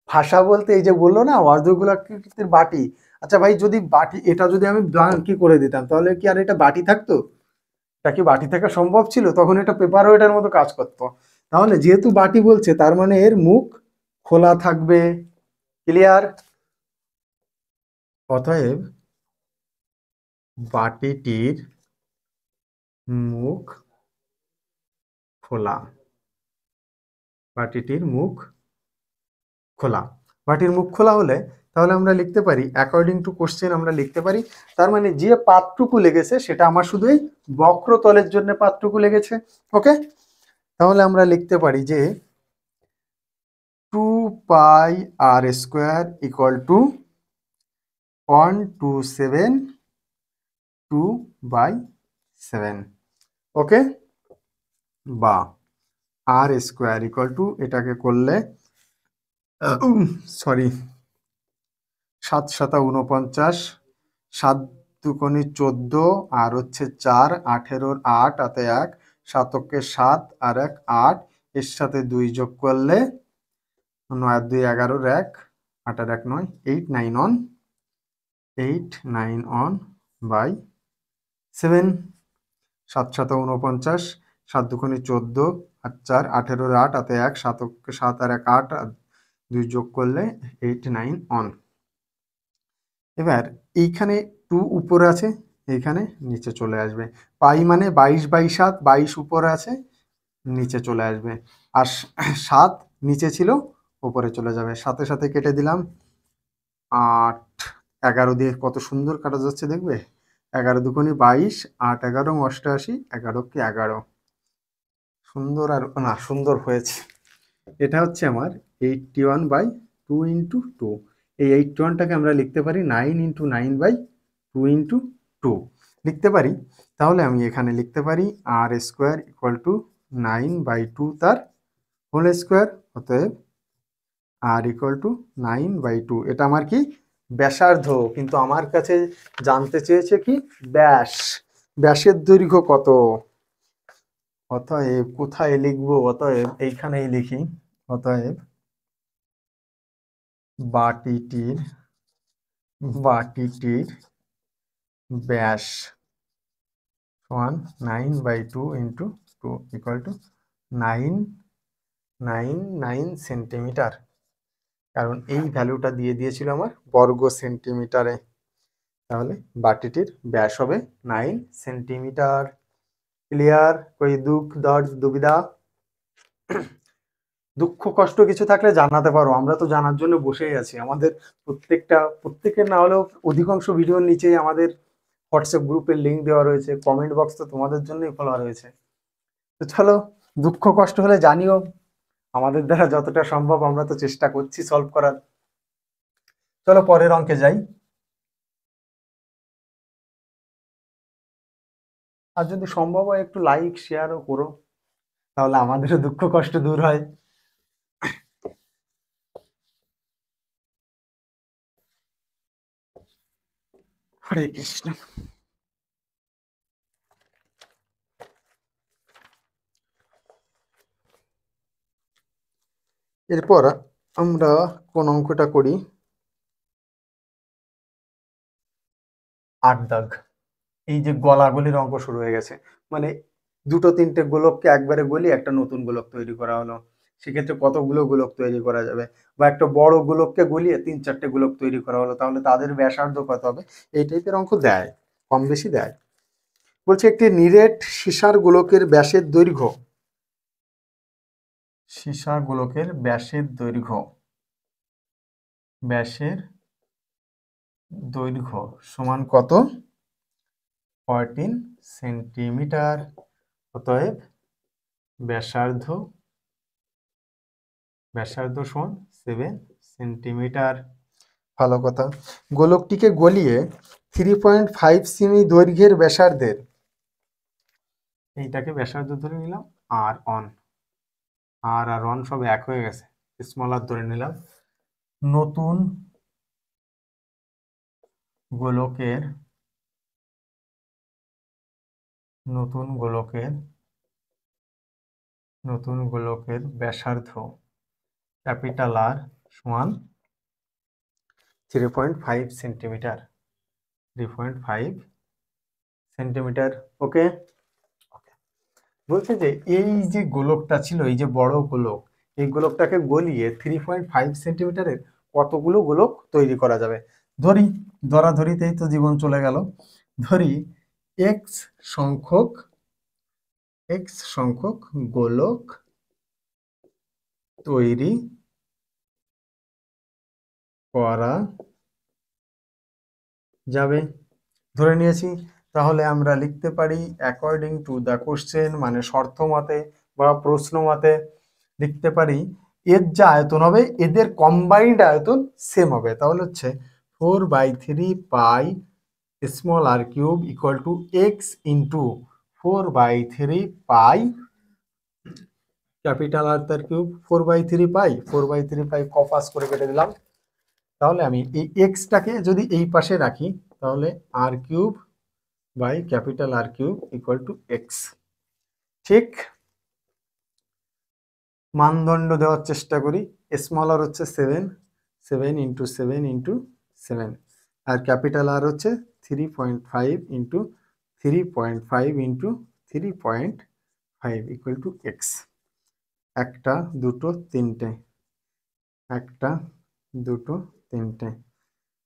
ভাষা বলতে এই যে বললো না অর্ধগোলাকৃতির বাটি। আচ্ছা ভাই, যদি বাটি এটা যদি আমি ব্লাঙ্কই করে দিতাম তাহলে কি আর এটা বাটি থাকতো? এটা কি বাটি থাকা সম্ভব ছিল? তখন এটা পেপার ওয়েটের মতো কাজ করতো। তাহলে যেহেতু বাটি বলছে তার মানে এর মুখ খোলা থাকবে। ক্লিয়ার? অতএব বাটিটির মুখ খোলা। বাটির মুখ খোলা হলে তাহলে আমরা লিখতে পারি অ্যাকর্ডিং টু কোশ্চেন আমরা লিখতে পারি, তার মানে যে পাতটুকু লেগেছে সেটা আমার শুধু এই বক্রতলের জন্য পাতটুকু লেগেছে। ওকে, তাহলে আমরা লিখতে পারি যে 2πr² = 127/2/7। ওকে, বা r² এটাকে করলে সরি 7 7 49, 7 2 14, আর হচ্ছে 4, 18 8 হাতে 1, 7 7 আর 1 8, এর সাথে 2 যোগ করলে 9 আর 2 11, 1 8 আর 1 9, 8 9 on 8 9 on by 7, 7 7 49, 7 2 14 আর 4 18 8 হাতে 1, 7 7 আর 1 8 আর 2 যোগ করলে 8 9 on। এবার এইখানে 2 উপরে আছে, এইখানে নিচে চলে আসবে। পাই মানে 22/7, 22 উপরে আছে, নিচে চলে আসবে। আর 7 নিচে ছিল, উপরে চলে যাবে। সাথে সাথে কেটে দিলাম 8 11 দিয়ে কত সুন্দর কাটা যাচ্ছে দেখবে। 11 2 22, 8 11 88, 11 কে 11, সুন্দর। আর না, সুন্দর হয়েছে। এটা হচ্ছে আমার 81/2 × 2। এই 81টাকে আমরা লিখতে পারি 9 × 9/2 × 2 লিখতে পারি। তাহলে আমি এখানে লিখতে পারি r² = 9/2 তার হোল স্কোয়ার। অতএব r = 9/2। এটা আমার কি ব্যাসার্ধ, কিন্তু আমার কাছে জানতে চেয়েছে কি ব্যাস। ব্যাসের দৈর্ঘ্য কত? অতএব কোথায় লিখবো? অতএব এইখানেই লিখি। অতএব বাটিটির ব্যাস সমান 9/2 × 2 = 999 সেন্টিমিটার। কারণ এই ভ্যালুটা দিয়ে দিয়েছিল আমার বর্গ সেন্টিমিটারে। তাহলে বাটিটির ব্যাস হবে 9 সেন্টিমিটার। ক্লিয়ার? কই দুঃখ দর্দ দুবিধা দুঃখ কষ্ট কিছু থাকলে জানাতে পারো, আমরা তো জানার জন্য বসেই আছি। আমাদের প্রত্যেকের না হলেও অধিকাংশ ভিডিওর নিচেই আমাদের হোয়াটসঅ্যাপ গ্রুপের লিঙ্ক দেওয়া রয়েছে, কমেন্ট বক্স তো তোমাদের জন্যই খোলা রয়েছে। তো চলো, দুঃখ কষ্ট হলে জানিও, আমাদের দ্বারা যতটা সম্ভব আমরা তো চেষ্টা করছি সলভ করার। চলো পরের অঙ্কে যাই। আর যদি সম্ভব হয় একটু লাইক শেয়ারও করো, তাহলে আমাদেরও দুঃখ কষ্ট দূর হয়। হরে কৃষ্ণ। এরপর আমরা কোন অঙ্কটা করি? 8 দাগ। এই যে গলাগলির অঙ্ক শুরু হয়ে গেছে, মানে 2 3টে গোলককে একবারে গলিয়ে একটা নতুন গোলক তৈরি করা হলো। সেক্ষেত্রে কতগুলো গোলক তৈরি করা যাবে? বা একটা বড় গোলককে গলিয়ে 3 4টে গোলক তৈরি করা হলো, তাহলে তাদের ব্যাসার্ধ কত হবে? এই টাইপের অঙ্ক দেয়, কম বেশি দেয়। বলছে একটি নিরেট সীসার গোলকের ব্যাসের দৈর্ঘ্য, সীসা গোলকের ব্যাসের দৈর্ঘ্য সমান কত? 14 সেন্টিমিটার। অতএব ব্যাসার্ধ সমান 7 সেন্টিমিটার। ভালো কথা। গোলকটিকে গলিয়ে 3.5 সেমি দৈর্ঘ্যের ব্যাসার্ধের, এইটাকে ব্যাসার্ধ ধরে নিলাম, আর অন সব এক হয়ে গেছে, স্মল আর ধরে নিলাম। নতুন গোলকের ব্যাসার্ধ ক্যাপিটাল আর সমান 3.5 সেন্টিমিটার। 3.5 সেন্টিমিটার। ওকে, বলছে যে এই যে গোলকটা ছিল, এই যে বড় গোলক, এই গোলকটাকে গলিয়ে 3.5 সেন্টিমিটারের কতগুলো গোলক তৈরি করা যাবে? ধরাধরিতেই তো জীবন চলে গেল। ধরি এক্স সংখ্যক গোলক তৈরি করা যাবে, ধরে নিয়েছি। তাহলে আমরা লিখতে পারি অ্যাকর্ডিং টু দ্য কোশ্চেন, মানে শর্ত মতে বা প্রশ্ন মতে লিখতে পারি এর যা আয়তন হবে এদের কম্বাইন্ড আয়তন সেম হবে। তাহলে হচ্ছে 4/3 pi small R cube equal to X into 4/3 pi capital আর তার কিউব। 4/3 পাই 4/3 পাই কপাস করে কেটে দিলাম। তাহলে আমি এই এক্সটাকে যদি এই পাশে রাখি তাহলে r cube by capital r cube equal to x. ঠিক মানদণ্ড দেওয়ার চেষ্টা করি। স্মল আর হচ্ছে 7, 7 ইন্টু 7 ইন্টু 7, আর ক্যাপিটাল আর হচ্ছে 3.5 into 3.5 into 3.5 equal to x. একটা দুটো তিনটে, একটা দুটো তিনটে,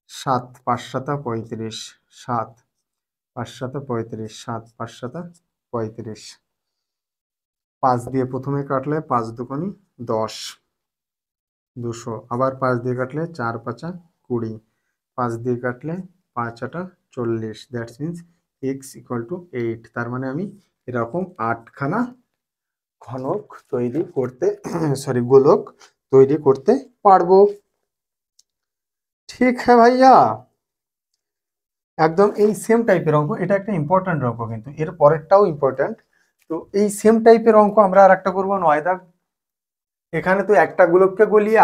7 5 7 35, 7 5 7 35, 7 5 7 35। 5 দিয়ে প্রথমে কাটলে 5 দুগুণে 10, 200। আবার 5 দিয়ে কাটলে 4 5 20, 5 দিয়ে কাটলে 5 8 40। That's means x equal to 8। তার মানে আমি এরকম 8খানা ঘনক তৈরি করতে সরি গোলক তৈরি করতে পারবো। ঠিক হ্যাঁ ভাইয়া, একদম এই সেম টাইপের অঙ্ক। এটা একটা ইম্পর্ট্যান্ট অঙ্ক, কিন্তু এর পরেরটাও ইম্পর্ট্যান্ট। তো এই সেম টাইপের অঙ্ক আমরা আর একটা করবো 9 দাগ। এখানে তো একটা গোলককে গলিয়ে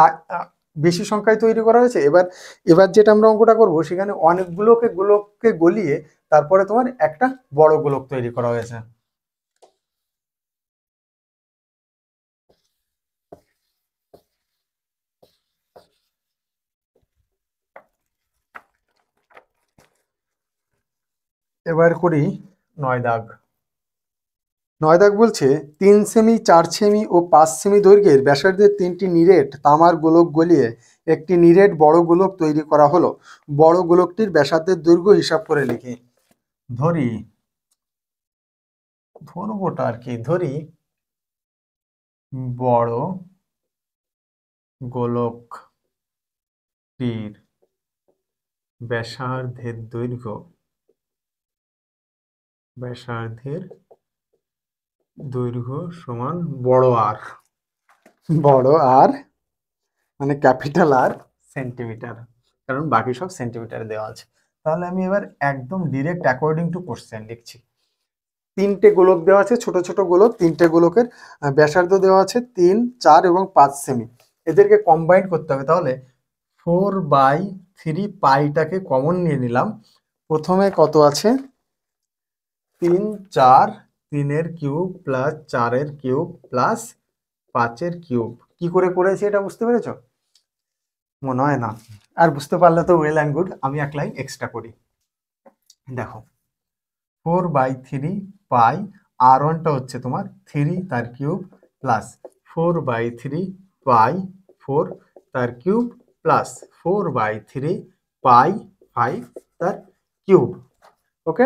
বেশি সংখ্যায় তৈরি করা হয়েছে। এবার এবার যেটা আমরা অঙ্কটা করব সেখানে অনেকগুলোকে গোলককে গলিয়ে তারপরে তোমার একটা বড় গোলক তৈরি করা হয়েছে। এবার করি 9 দাগ। 9 দাগ বলছে 3 সেমি 4 সেমি ও 5 সেমি দৈর্ঘ্যের ব্যাসার্ধের 3টি নিরেট তামার গোলক গলিয়ে একটি নিরেট বড় গোলক তৈরি করা হলো। বড় গোলকটির ব্যাসার্ধের দৈর্ঘ্য হিসাব করে লিখি। ধরবোটা আর কি, ধরি বড় গোলকটির ব্যাসার্ধের দৈর্ঘ্য সমান বড় আর মানে ক্যাপিটাল আর সেন্টিমিটার, কারণ বাকি সব সেন্টিমিটার দেওয়া আছে। তাহলে আমি এবার একদম ডিরেক্ট অ্যাকর্ডিং টু কোশ্চেন লিখছি। 3টে গোলক দেওয়া আছে, ছোট ছোট গোলক। 3টে গোলকের ব্যাসার্ধ দেওয়া আছে 3 4 এবং 5 সেমি। এদেরকে কম্বাইন করতে হবে। তাহলে 4/3 পাইটাকে কমন নিয়ে নিলাম। প্রথমে কত আছে 3 4, 3-এর কিউব প্লাস 4-এর কিউব প্লাস 5-এর কিউব। কি করে করেছি এটা বুঝতে পেরেছো? মনে হয় না। আর বুঝতে পারলে তো ওয়েল অ্যান্ড গুড, আমি এক লাইন এক্সট্রা করি। দেখো 4/3 পাই আর ওয়ানটা হচ্ছে তোমার 3 তার কিউব প্লাস 4/3 পাই 4 তার কিউব প্লাস 4/3 পাই 5 তার কিউব। ওকে,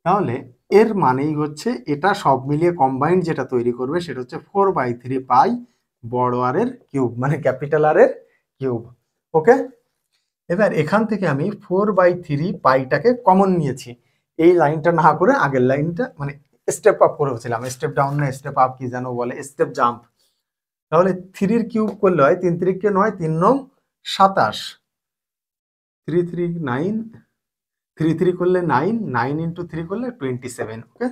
তাহলে এর মানেই হচ্ছে এটা সব মিলিয়ে কম্বাইন্ড যেটা তৈরি করবে সেটা হচ্ছে 4/3 পাই বড় আর এর কিউব, মানে ক্যাপিটাল আর এর কিউব। ওকে, এবার এখান থেকে আমি 4/3 পাইটাকে কমন নিয়েছি। এই লাইনটা না করে আগের লাইনটা মানে স্টেপ আপ করেছিলাম। স্টেপ ডাউন না স্টেপ আপ কি যেন বলে, স্টেপ জাম্প। তাহলে 3-এর কিউব করলে হয় 3 3 9, 3 9 27, 3 3 9, 3 3 করলে 9, 9 ইন্টু 3 করলে 27। ওকে,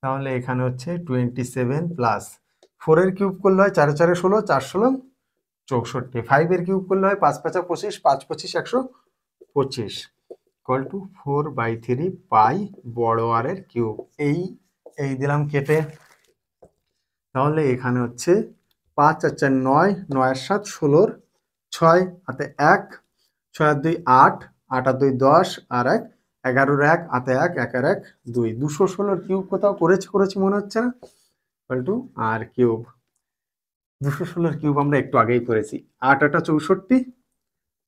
তাহলে এখানে হচ্ছে 27 প্লাস 4-এর কিউব করলে হয় 4 4 16, 4 16 64, 5-এর কিউব করলে হয় 5 5 25, 5 25 125 ইকুয়াল টু 4/3 পাই বড় আর এর কিউব। এই দিলাম কেটে। তাহলে এখানে হচ্ছে 5 আর 4 9, 9 আর 7 16, 6 হাতে 1, 6 আর 2 8, 8 আর 2 10, আর 1 11, 1 হাতে 1, 1 আর 1 2, 216 কিউব কোথাও করেছি মনে হচ্ছে না, equal to R cube. 216 cube আমরা একটু আগেই করেছি। 8 8 64,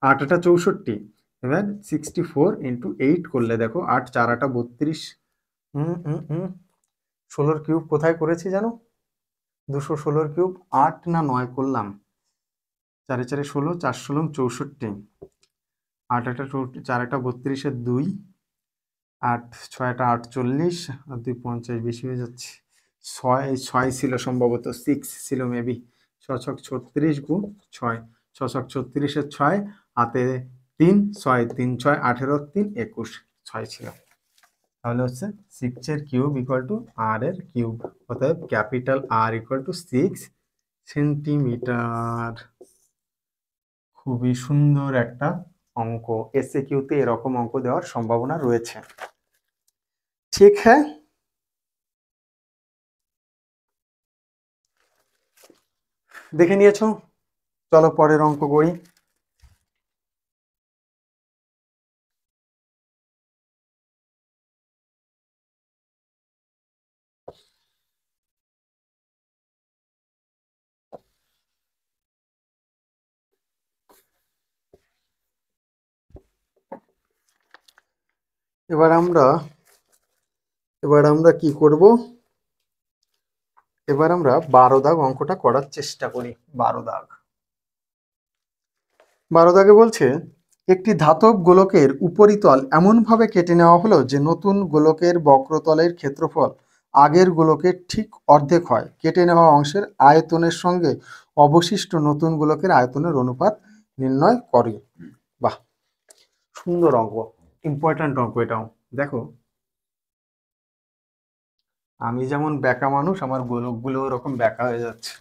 8 8 64। এবার 64 ইন্টু 8 করলে দেখো 8 4 8 32। 16 কিউব কোথায় করেছি জানো? 216 কিউব 8 না 9 করলাম। 4 4 16, 4 16 64। 8 8 4 8 32 2 8 6 8 48 আর 2 50 বেশি হয়ে যাচ্ছে। 6 ছিল সম্ভবত, 6 ছিল মেবি। 6 6 36 গুণ 6, 6 6 36 এর 6 হাতে 3, 6 3 6 18 3 21 6 ছিল। তাহলে হচ্ছে 6 এর কিউব ইকুয়াল টু আর এর কিউব, অতএব capital R equal to 6 centimetre. খুবই সুন্দর একটা অঙ্ক, এসএ কিউতে এরকম অঙ্ক দেওয়ার সম্ভাবনা রয়েছে। ঠিক হ্যাঁ, দেখে নিয়েছো? চলো পরের অঙ্ক করি। এবার আমরা কি করব? এবার আমরা 12 দাগ অঙ্কটা করার চেষ্টা করি। 12 দাগে বলছে একটি ধাতব গোলকের উপরিতল এমনভাবে কেটে নেওয়া হলো যে নতুন গোলকের বক্রতলের ক্ষেত্রফল আগের গোলকের ঠিক অর্ধেক হয়। কেটে নেওয়া অংশের আয়তনের সঙ্গে অবশিষ্ট নতুন গোলকের আয়তনের অনুপাত নির্ণয় করে। বাহ, সুন্দর অঙ্ক, ইম্পর্ট্যান্ট অঙ্ক এটাও। দেখো, আমি যেমন ব্যাকা মানুষ, আমার গোলকগুলো ওরকম ব্যাকা হয়ে যাচ্ছে।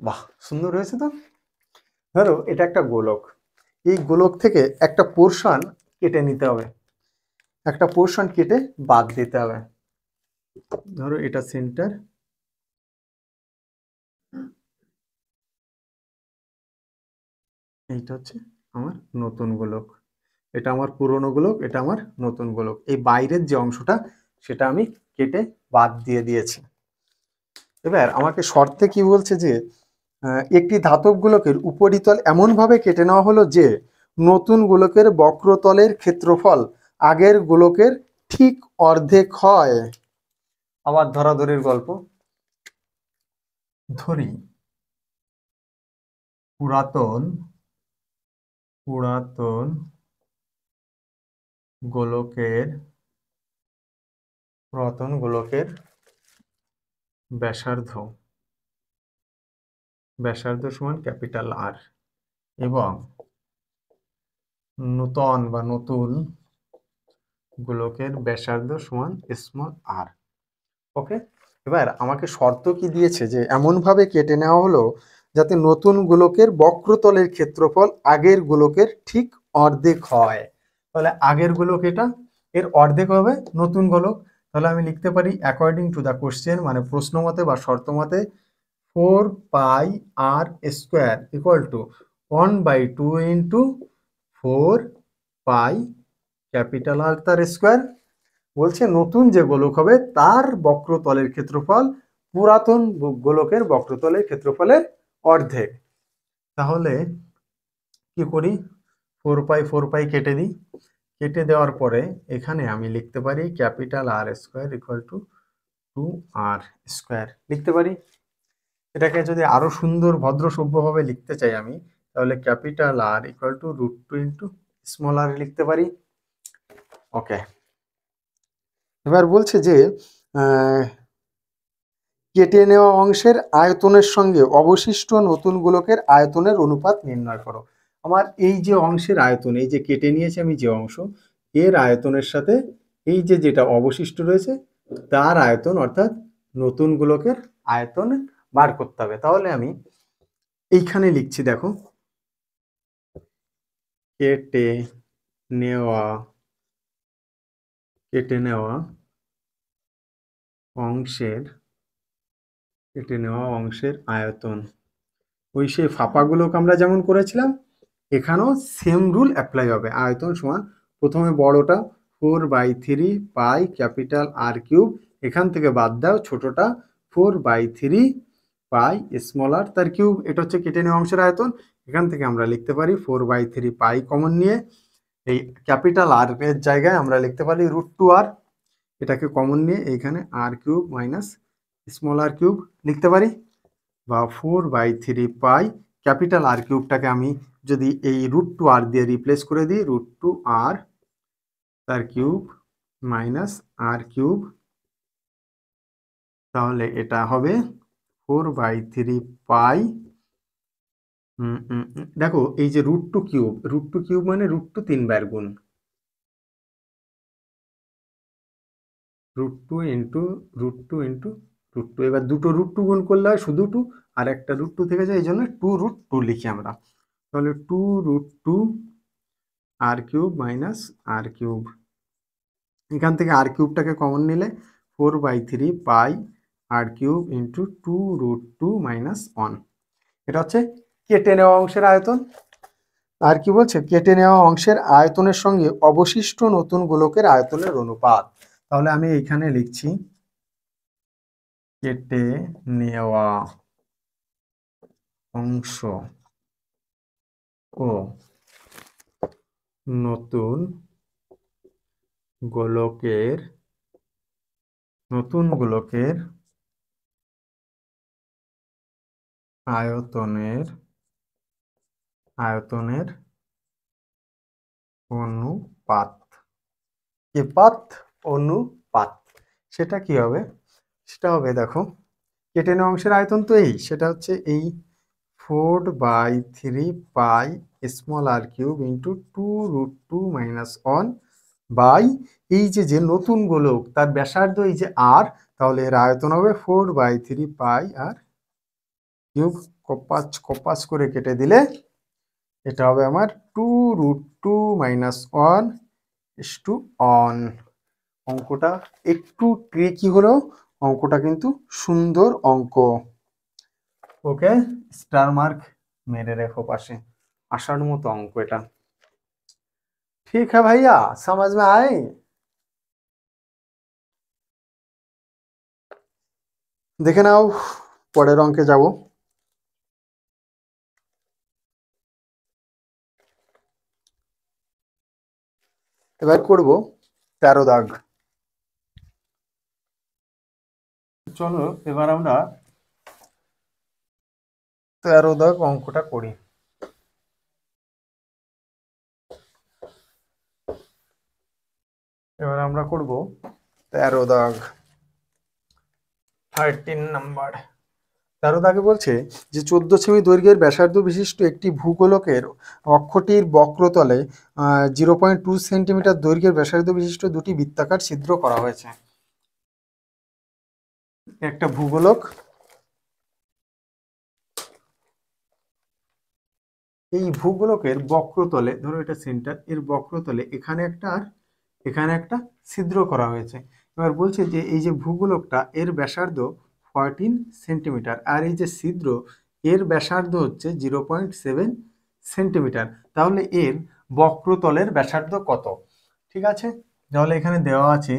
বাহ, সুন্দর হয়েছে তো। ধরো এটা একটা গোলক, এই গোলক থেকে একটা পোর্শন কেটে নিতে হবে, একটা পোর্শন কেটে বাদ দিতে হবে। ধরো এটা সেন্টার, এইটা হচ্ছে আমার নতুন গোলক, এটা আমার পুরনো গোলক, এটা আমার নতুন গোলক। এই বাইরের যে অংশটা সেটা আমি কেটে বাদ দিয়ে দিয়েছি। এবার আমাকে শর্তে কি বলছে যে একটি ধাতব গোলকের উপরিতল এমনভাবে কেটে নেওয়া হলো যে নতুন গোলকের বক্রতলের ক্ষেত্রফল আগের গোলকের ঠিক অর্ধেক হয়। আবার ধরাধরির গল্প ধরি। পুরাতন গোলকের ব্যাসার্ধ সমান ক্যাপিটাল আর, এবং নতুন গোলকের ব্যাসার্ধ সমান স্মল আর। ওকে, এবার আমাকে শর্ত কি দিয়েছে যে এমনভাবে কেটে নেওয়া হলো যাতে নতুন গোলকের বক্রতলের ক্ষেত্রফল আগের গোলকের ঠিক অর্ধেক হয়। তাহলে আগের গোলক এটা, এর অর্ধেক হবে নতুন গোলক। তাহলে আমি লিখতে পারি অ্যাকর্ডিং টু দ্য কোশ্চেন, মানে প্রশ্ন মতে বা শর্ত মতে, 4 pi r square equal to 1/2 into 4 pi capital আর তার স্কোয়ার। বলছে নতুন যে গোলক হবে তার বক্রতলের ক্ষেত্রফল পুরাতন গোলকের বক্রতলের ক্ষেত্রফলের অর্ধেক। তাহলে কি করি, 4 পাই কেটে দিই। কেটে দেওয়ার পরে এখানে আমি লিখতে পারি capital R square equal to 2r square লিখতে পারি। এটাকে যদি আরো সুন্দর ভদ্র সভ্যভাবে লিখতে চাই আমি, তাহলে capital R equal to √2 into small r লিখতে পারি। ওকে, এবার বলছে যে কেটে নেওয়া অংশের আয়তনের সঙ্গে অবশিষ্ট নতুন গোলকের আয়তনের অনুপাত নির্ণয় করো। আমার এই যে অংশের আয়তন, এই যে কেটে নিয়েছি আমি যে অংশ, এর আয়তনের সাথে এই যে যেটা অবশিষ্ট রয়েছে তার আয়তন, অর্থাৎ নতুন গোলকের আয়তন বার করতে হবে। তাহলে আমি এইখানে লিখছি, দেখো, কেটে নেওয়া অংশের আয়তন, ওই সেই ফাঁপাগুলোকে আমরা যেমন করেছিলাম এখানেও সেম রুল অ্যাপ্লাই হবে। আয়তন সমান প্রথমে বড়টা 4/3 পাই ক্যাপিটাল আর কিউব, এখান থেকে বাদ দাও ছোটটা 4/3 পাই স্মল আর তার কিউব। এটা হচ্ছে কেটে নেওয়া অংশের আয়তন। এখান থেকে আমরা লিখতে পারি 4/3 পাই কমন নিয়ে এই ক্যাপিটাল আর এর জায়গায় আমরা লিখতে পারি √2r, এটাকে কমন নিয়ে এইখানে আর cube minus small R cube লিখতে পারি। বা 4/3 পাই ক্যাপিটাল আর কিউবটাকে আমি যদি এই √2r দিয়ে রিপ্লেস করে দিই, √2r তার কিউব মাইনাস আর কিউব, তাহলে এটা হবে 4/3 পাই। দেখো এই যে √2 কিউব মানে √2 3 বার গুণ, √2 ইন্টু √2 এবার দুটো √2 গুণ করলে হয় শুধু 2, আর একটা √2 থেকে যায়, এই জন্য 2√2 লিখি আমরা। তাহলে 2√2 আর কিউব মাইনাস আর কিউব, এখান থেকে আর কিউবটাকে কমন নিলে 4/3 পাই আর কিউব ইন্টু 2√2 মাইনাস 1। এটা হচ্ছে কেটে নেওয়া অংশের আয়তন। আর কি বলছে, কেটে নেওয়া অংশের আয়তনের সঙ্গে অবশিষ্ট নতুন গোলকের আয়তনের অনুপাত। তাহলে আমি এইখানে লিখছি কেটে নেওয়া অংশ ও নতুন গোলকের আয়তনের অনুপাত। অনুপাত সেটা কি হবে? সেটা হবে, দেখো কেটে নেওয়া অংশের আয়তন তো সেটা হচ্ছে এই 4/3 pi small R cube into 2√2 minus 1 by এই যে নতুন গোলক তার ব্যাসার্ধ এই যে আর, তাহলে এর আয়তন হবে 4/3 পাই আর কিউব, কপাস করে কেটে দিলে এটা হবে আমার 2√2 মাইনাস 1 ইসটু অন। অঙ্কটা একটু ট্রিকি হলো, অঙ্কটা কিন্তু সুন্দর অঙ্ক। ওকে, স্টার মার্ক মেরে রেখো পাশে, আসার মতো অঙ্ক এটা। ঠিক है भैया, समझ में आए? দেখে নাও, পরের অঙ্কে যাব। এবার করব 13 দাগ। চলো এবার আমরা 13 দাগ অঙ্কটা করি। এবার আমরা করব 13 দাগ, 13 নাম্বার। 13 দাগে বলছে যে 14 সেমি দৈর্ঘ্যের ব্যাসার্ধ বিশিষ্ট একটি ভূগোলকের অক্ষটির বক্রতলে 0.2 সেন্টিমিটার দৈর্ঘ্যের ব্যাসার্ধ বিশিষ্ট দুটি বৃত্তাকার ছিদ্র করা হয়েছে। একটা ভূগোলক, এই ভূগোলকের বক্রতলে, ধরো এটা সেন্টার, এর বক্রতলে এখানে একটা আর এখানে একটা ছিদ্র করা হয়েছে। এবার বলছে যে এই যে ভূগোলকটা এর ব্যাসার্ধ 14 সেন্টিমিটার, আর এই যে ছিদ্র এর ব্যাসার্ধ হচ্ছে 0.7 সেন্টিমিটার। তাহলে এর বক্রতলের ব্যাসার্ধ কত? ঠিক আছে, তাহলে এখানে দেওয়া আছে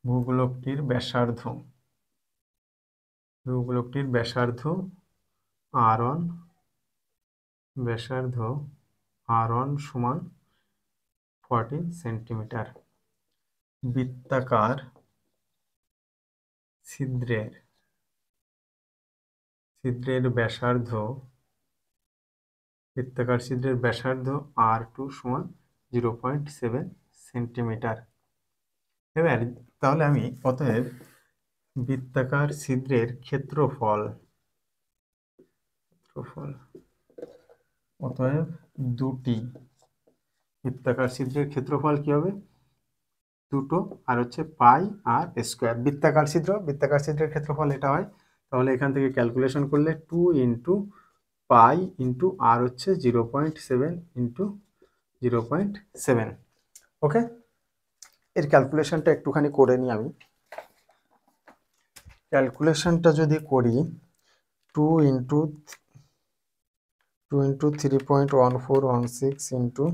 ভূগোলকটির ব্যাসার্ধ r1 সমান 14 সেন্টিমিটার। বৃত্তাকার ছিদ্রের ব্যাসার্ধ r2 সমান 0.7 সেন্টিমিটার। এবার তাহলে আমি অতএব বৃত্তাকার ছিদ্রের ক্ষেত্রফল, অতএব দুটি বৃত্তাকার ছিদ্রের ক্ষেত্রফল কি হবে? দুটো, আর হচ্ছে পাই আর স্কোয়ার। বৃত্তাকার ছিদ্রের ক্ষেত্রফল এটা হয়। তাহলে এখান থেকে ক্যালকুলেশন করলে 2 ইন্টু পাই ইন্টু আর হচ্ছে 0.7 ইন্টু 0.7। ওকে, এর ক্যালকুলেশনটা একটুখানি করে নিই আমি। ক্যালকুলেশনটা যদি করি 2 ইন্টু 3.1416 ইন্টু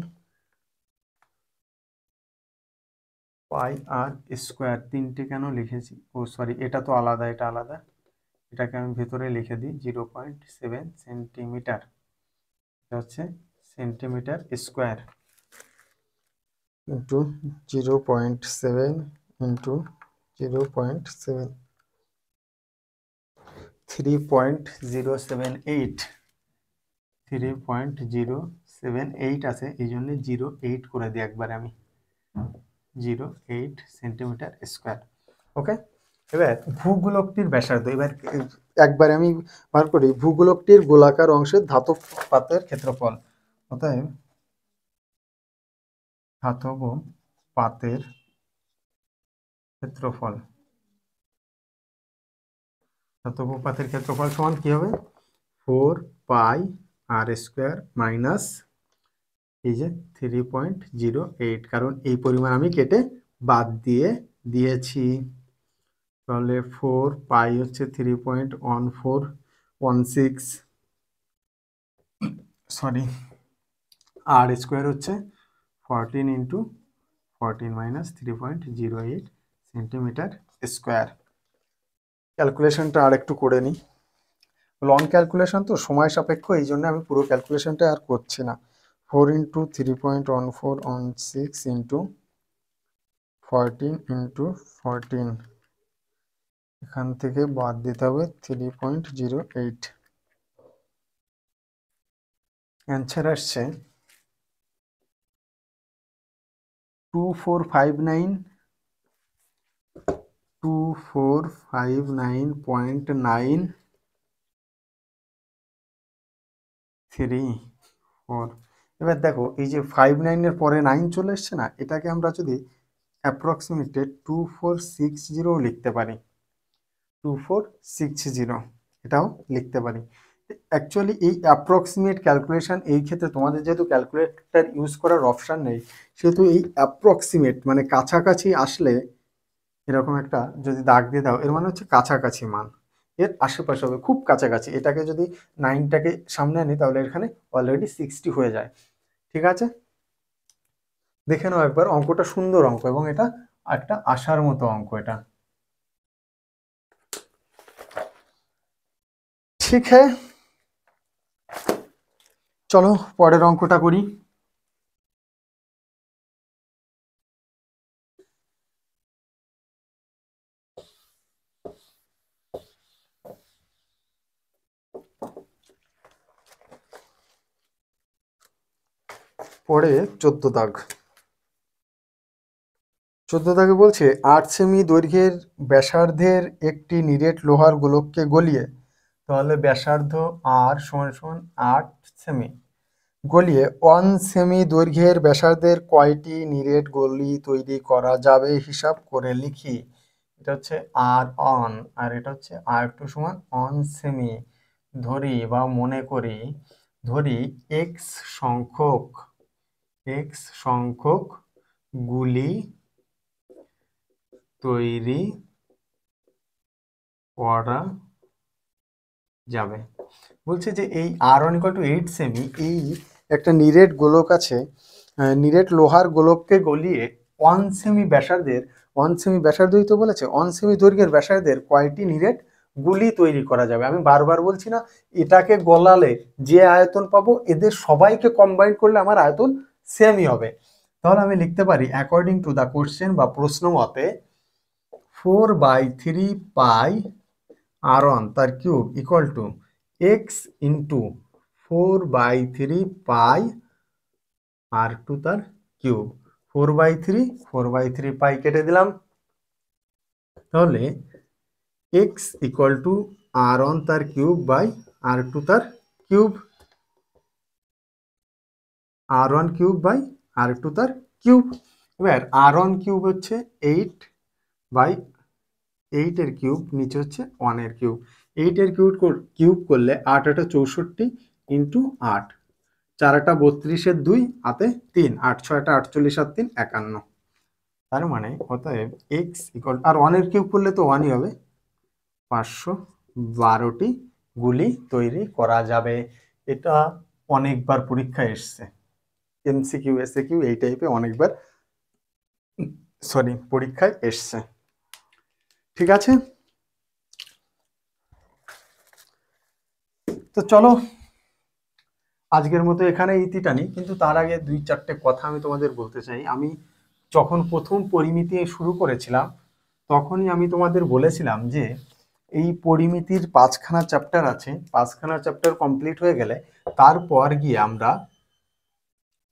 পাই আর স্কোয়ার, তিনটে কেন লিখেছি? ও সরি, এটা তো আলাদা, এটা আলাদা, এটাকে আমি ভেতরে লিখে দিই 0.7 সেন্টিমিটার। এটা হচ্ছে সেন্টিমিটার স্কোয়ার ইন্টু 0.7 ইন্টু 0.7 3.078 3.078 আছে, এই জন্য 0.8 করে দিই একবারে আমি, 0.8 সেন্টিমিটার স্কোয়ার। ওকে, এবার ভূগোলকটির ব্যাসার্ধ, এবার একবারে আমি বার করি ভূগোলকটির গোলাকার অংশের ধাতব পাতের ক্ষেত্রফল। অতএব ধাতব পাতের ক্ষেত্রফল, ধাতব পাতের ক্ষেত্রফল সমান কি হবে? 4πr² মাইনাস এই যে 3.08, কারণ এই পরিমাণ আমি কেটে বাদ দিয়ে দিয়েছি। তাহলে 4π হচ্ছে 3.1416, সরি, r² হচ্ছে 14 ইন্টু 14 মাইনাস 3.08 সেন্টিমিটার স্কোয়ার। ক্যালকুলেশনটা আর একটু করে নিই, লং ক্যালকুলেশন তো সময় সাপেক্ষ, এই জন্য আমি পুরো ক্যালকুলেশনটা আর করছি না। 4 ইন্টু 3.1416 ইন্টু 14 ইন্টু 14, এখান থেকে বাদ দিতে হবে 3.08, অ্যান্সার আসছে 2459.934। এবার দেখো এই যে 59-এর পরে 9 চলে এসছে না, এটাকে আমরা যদি অ্যাপ্রক্সিমেটেড 2460 লিখতে পারি, 2460 এটাও লিখতে পারি। অ্যাকচুয়ালি এই অ্যাপ্রক্সিমেট ক্যালকুলেশন, এই ক্ষেত্রে তোমাদের যেহেতু ক্যালকুলেটর ইউজ করার অপশান নেই, সেহেতু এই অ্যাপ্রক্সিমেট মানে কাছাকাছি আসলে এরকম একটা যদি দাগ দিয়ে দাও, এর মানে হচ্ছে কাছাকাছি মান, এর আশেপাশে হবে, খুব কাছাকাছি। এটাকে যদি 9টাকে সামনে আনি তাহলে এখানে অলরেডি 60 হয়ে যায়। ঠিক আছে, দেখে নাও একবার, অঙ্কটা সুন্দর অঙ্ক এবং এটা একটা আশার মতো অঙ্ক এটা। ঠিক হ্যাঁ, চলো পরের অঙ্কটা করি। পরে 14 দাগ, 14 দাগে বলছে 8 সেমি দৈর্ঘ্যের ব্যাসার্ধের একটি নিরেট লোহার গোলককে গলিয়ে, তাহলে ব্যাসার্ধ আর সমান সমান 8 সেমি, গলিয়ে 1 সেমি দৈর্ঘ্যের ব্যাসার্ধের কয়টি নিরেট গলি তৈরি করা যাবে হিসাব করে লিখি। এটা হচ্ছে R1 আর এটা হচ্ছে R2 সমান 1 সেমি। ধরি বা মনে করি, ধরি x সংখ্যক গুলি তৈরি করা যাবে। বলছে যে এই R1 = 8 সেমি, এই একটা নিরেট গোলক আছে, নিরেট লোহার গোলককে গলিয়ে 1 সেমি ব্যাসার্ধের, 1 সেমি ব্যাসার্ধই তো বলেছে, 1 সেমি দৈর্ঘ্যের ব্যাসার্ধের কয়টি নিরেট গুলি তৈরি করা যাবে। আমি বারবার বলছি না, এটাকে গলালে যে আয়তন পাবো এদের সবাইকে কম্বাইন করলে আমার আয়তন সেমই হবে। তাহলে আমি লিখতে পারি অ্যাকর্ডিং টু দ্য কোশ্চেন বা প্রশ্ন মতে 4/3 পাই R1 তার cube equal two x into 4/3 পাই R2 তার কিউব। 4/3 পাই কেটে দিলাম, তাহলে x ইকুয়াল টু R1 তার কিউব বাই R2 তার cube, R1 cube by R2 তার কিউব। এবার R1 কিউব হচ্ছে 8/8 এর কিউব, নিচে হচ্ছে 1 এর কিউব। 8 এর কিউব করলে 8 × 8 = 64 ইন্টু 8, 4 × 8 = 32 এর 2 হাতে 3, 8 × 6 = 48 আর 3 51। তার মানে অতএব x ইকুয়াল, আর 1 এর কিউব করলে তো 1ই হবে, 512টি গুলি তৈরি করা যাবে। এটা অনেকবার পরীক্ষায় এসছে, এমসিকিউ এসএকিউ এই টাইপে অনেকবার পরীক্ষায় এসছে। ঠিক আছে, তো চলো আজকের মতো এখানে ইতি টানি, কিন্তু তার আগে 2-4টে কথা আমি তোমাদের বলতে চাই। আমি যখন প্রথম পরিমিতি শুরু করেছিলাম তখনই আমি তোমাদের বলেছিলাম যে এই পরিমিতির 5খানা চ্যাপ্টার আছে, 5খানা চ্যাপ্টার কমপ্লিট হয়ে গেলে তারপর গিয়ে আমরা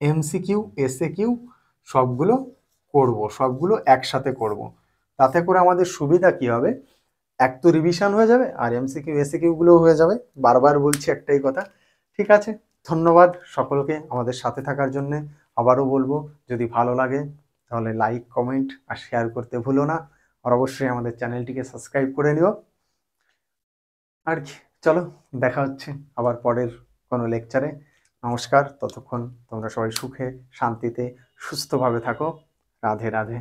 এমসিকিউ এসএকিউ সবগুলো করব, সবগুলো একসাথে করব। তাতে করে আমাদের সুবিধা কি হবে, এক তো রিভিশন হয়ে যাবে আর এমসিকিউ এসএকিউ গুলো হয়ে যাবে। বারবার বলছি একটাই কথা। ঠিক আছে, ধন্যবাদ সকলকে আমাদের সাথে থাকার জন্য। আবারও বলবো, যদি ভালো লাগে তাহলে লাইক, কমেন্ট আর শেয়ার করতে ভুলো না। আর অবশ্যই আমাদের চ্যানেলটিকে সাবস্ক্রাইব করে নিও। আর কি, চলো দেখা হচ্ছে আবার পরের কোনো লেকচারে। নমস্কার, ততক্ষণ তোমরা সবাই সুখে শান্তিতে সুস্থভাবে থাকো। রাধে রাধে।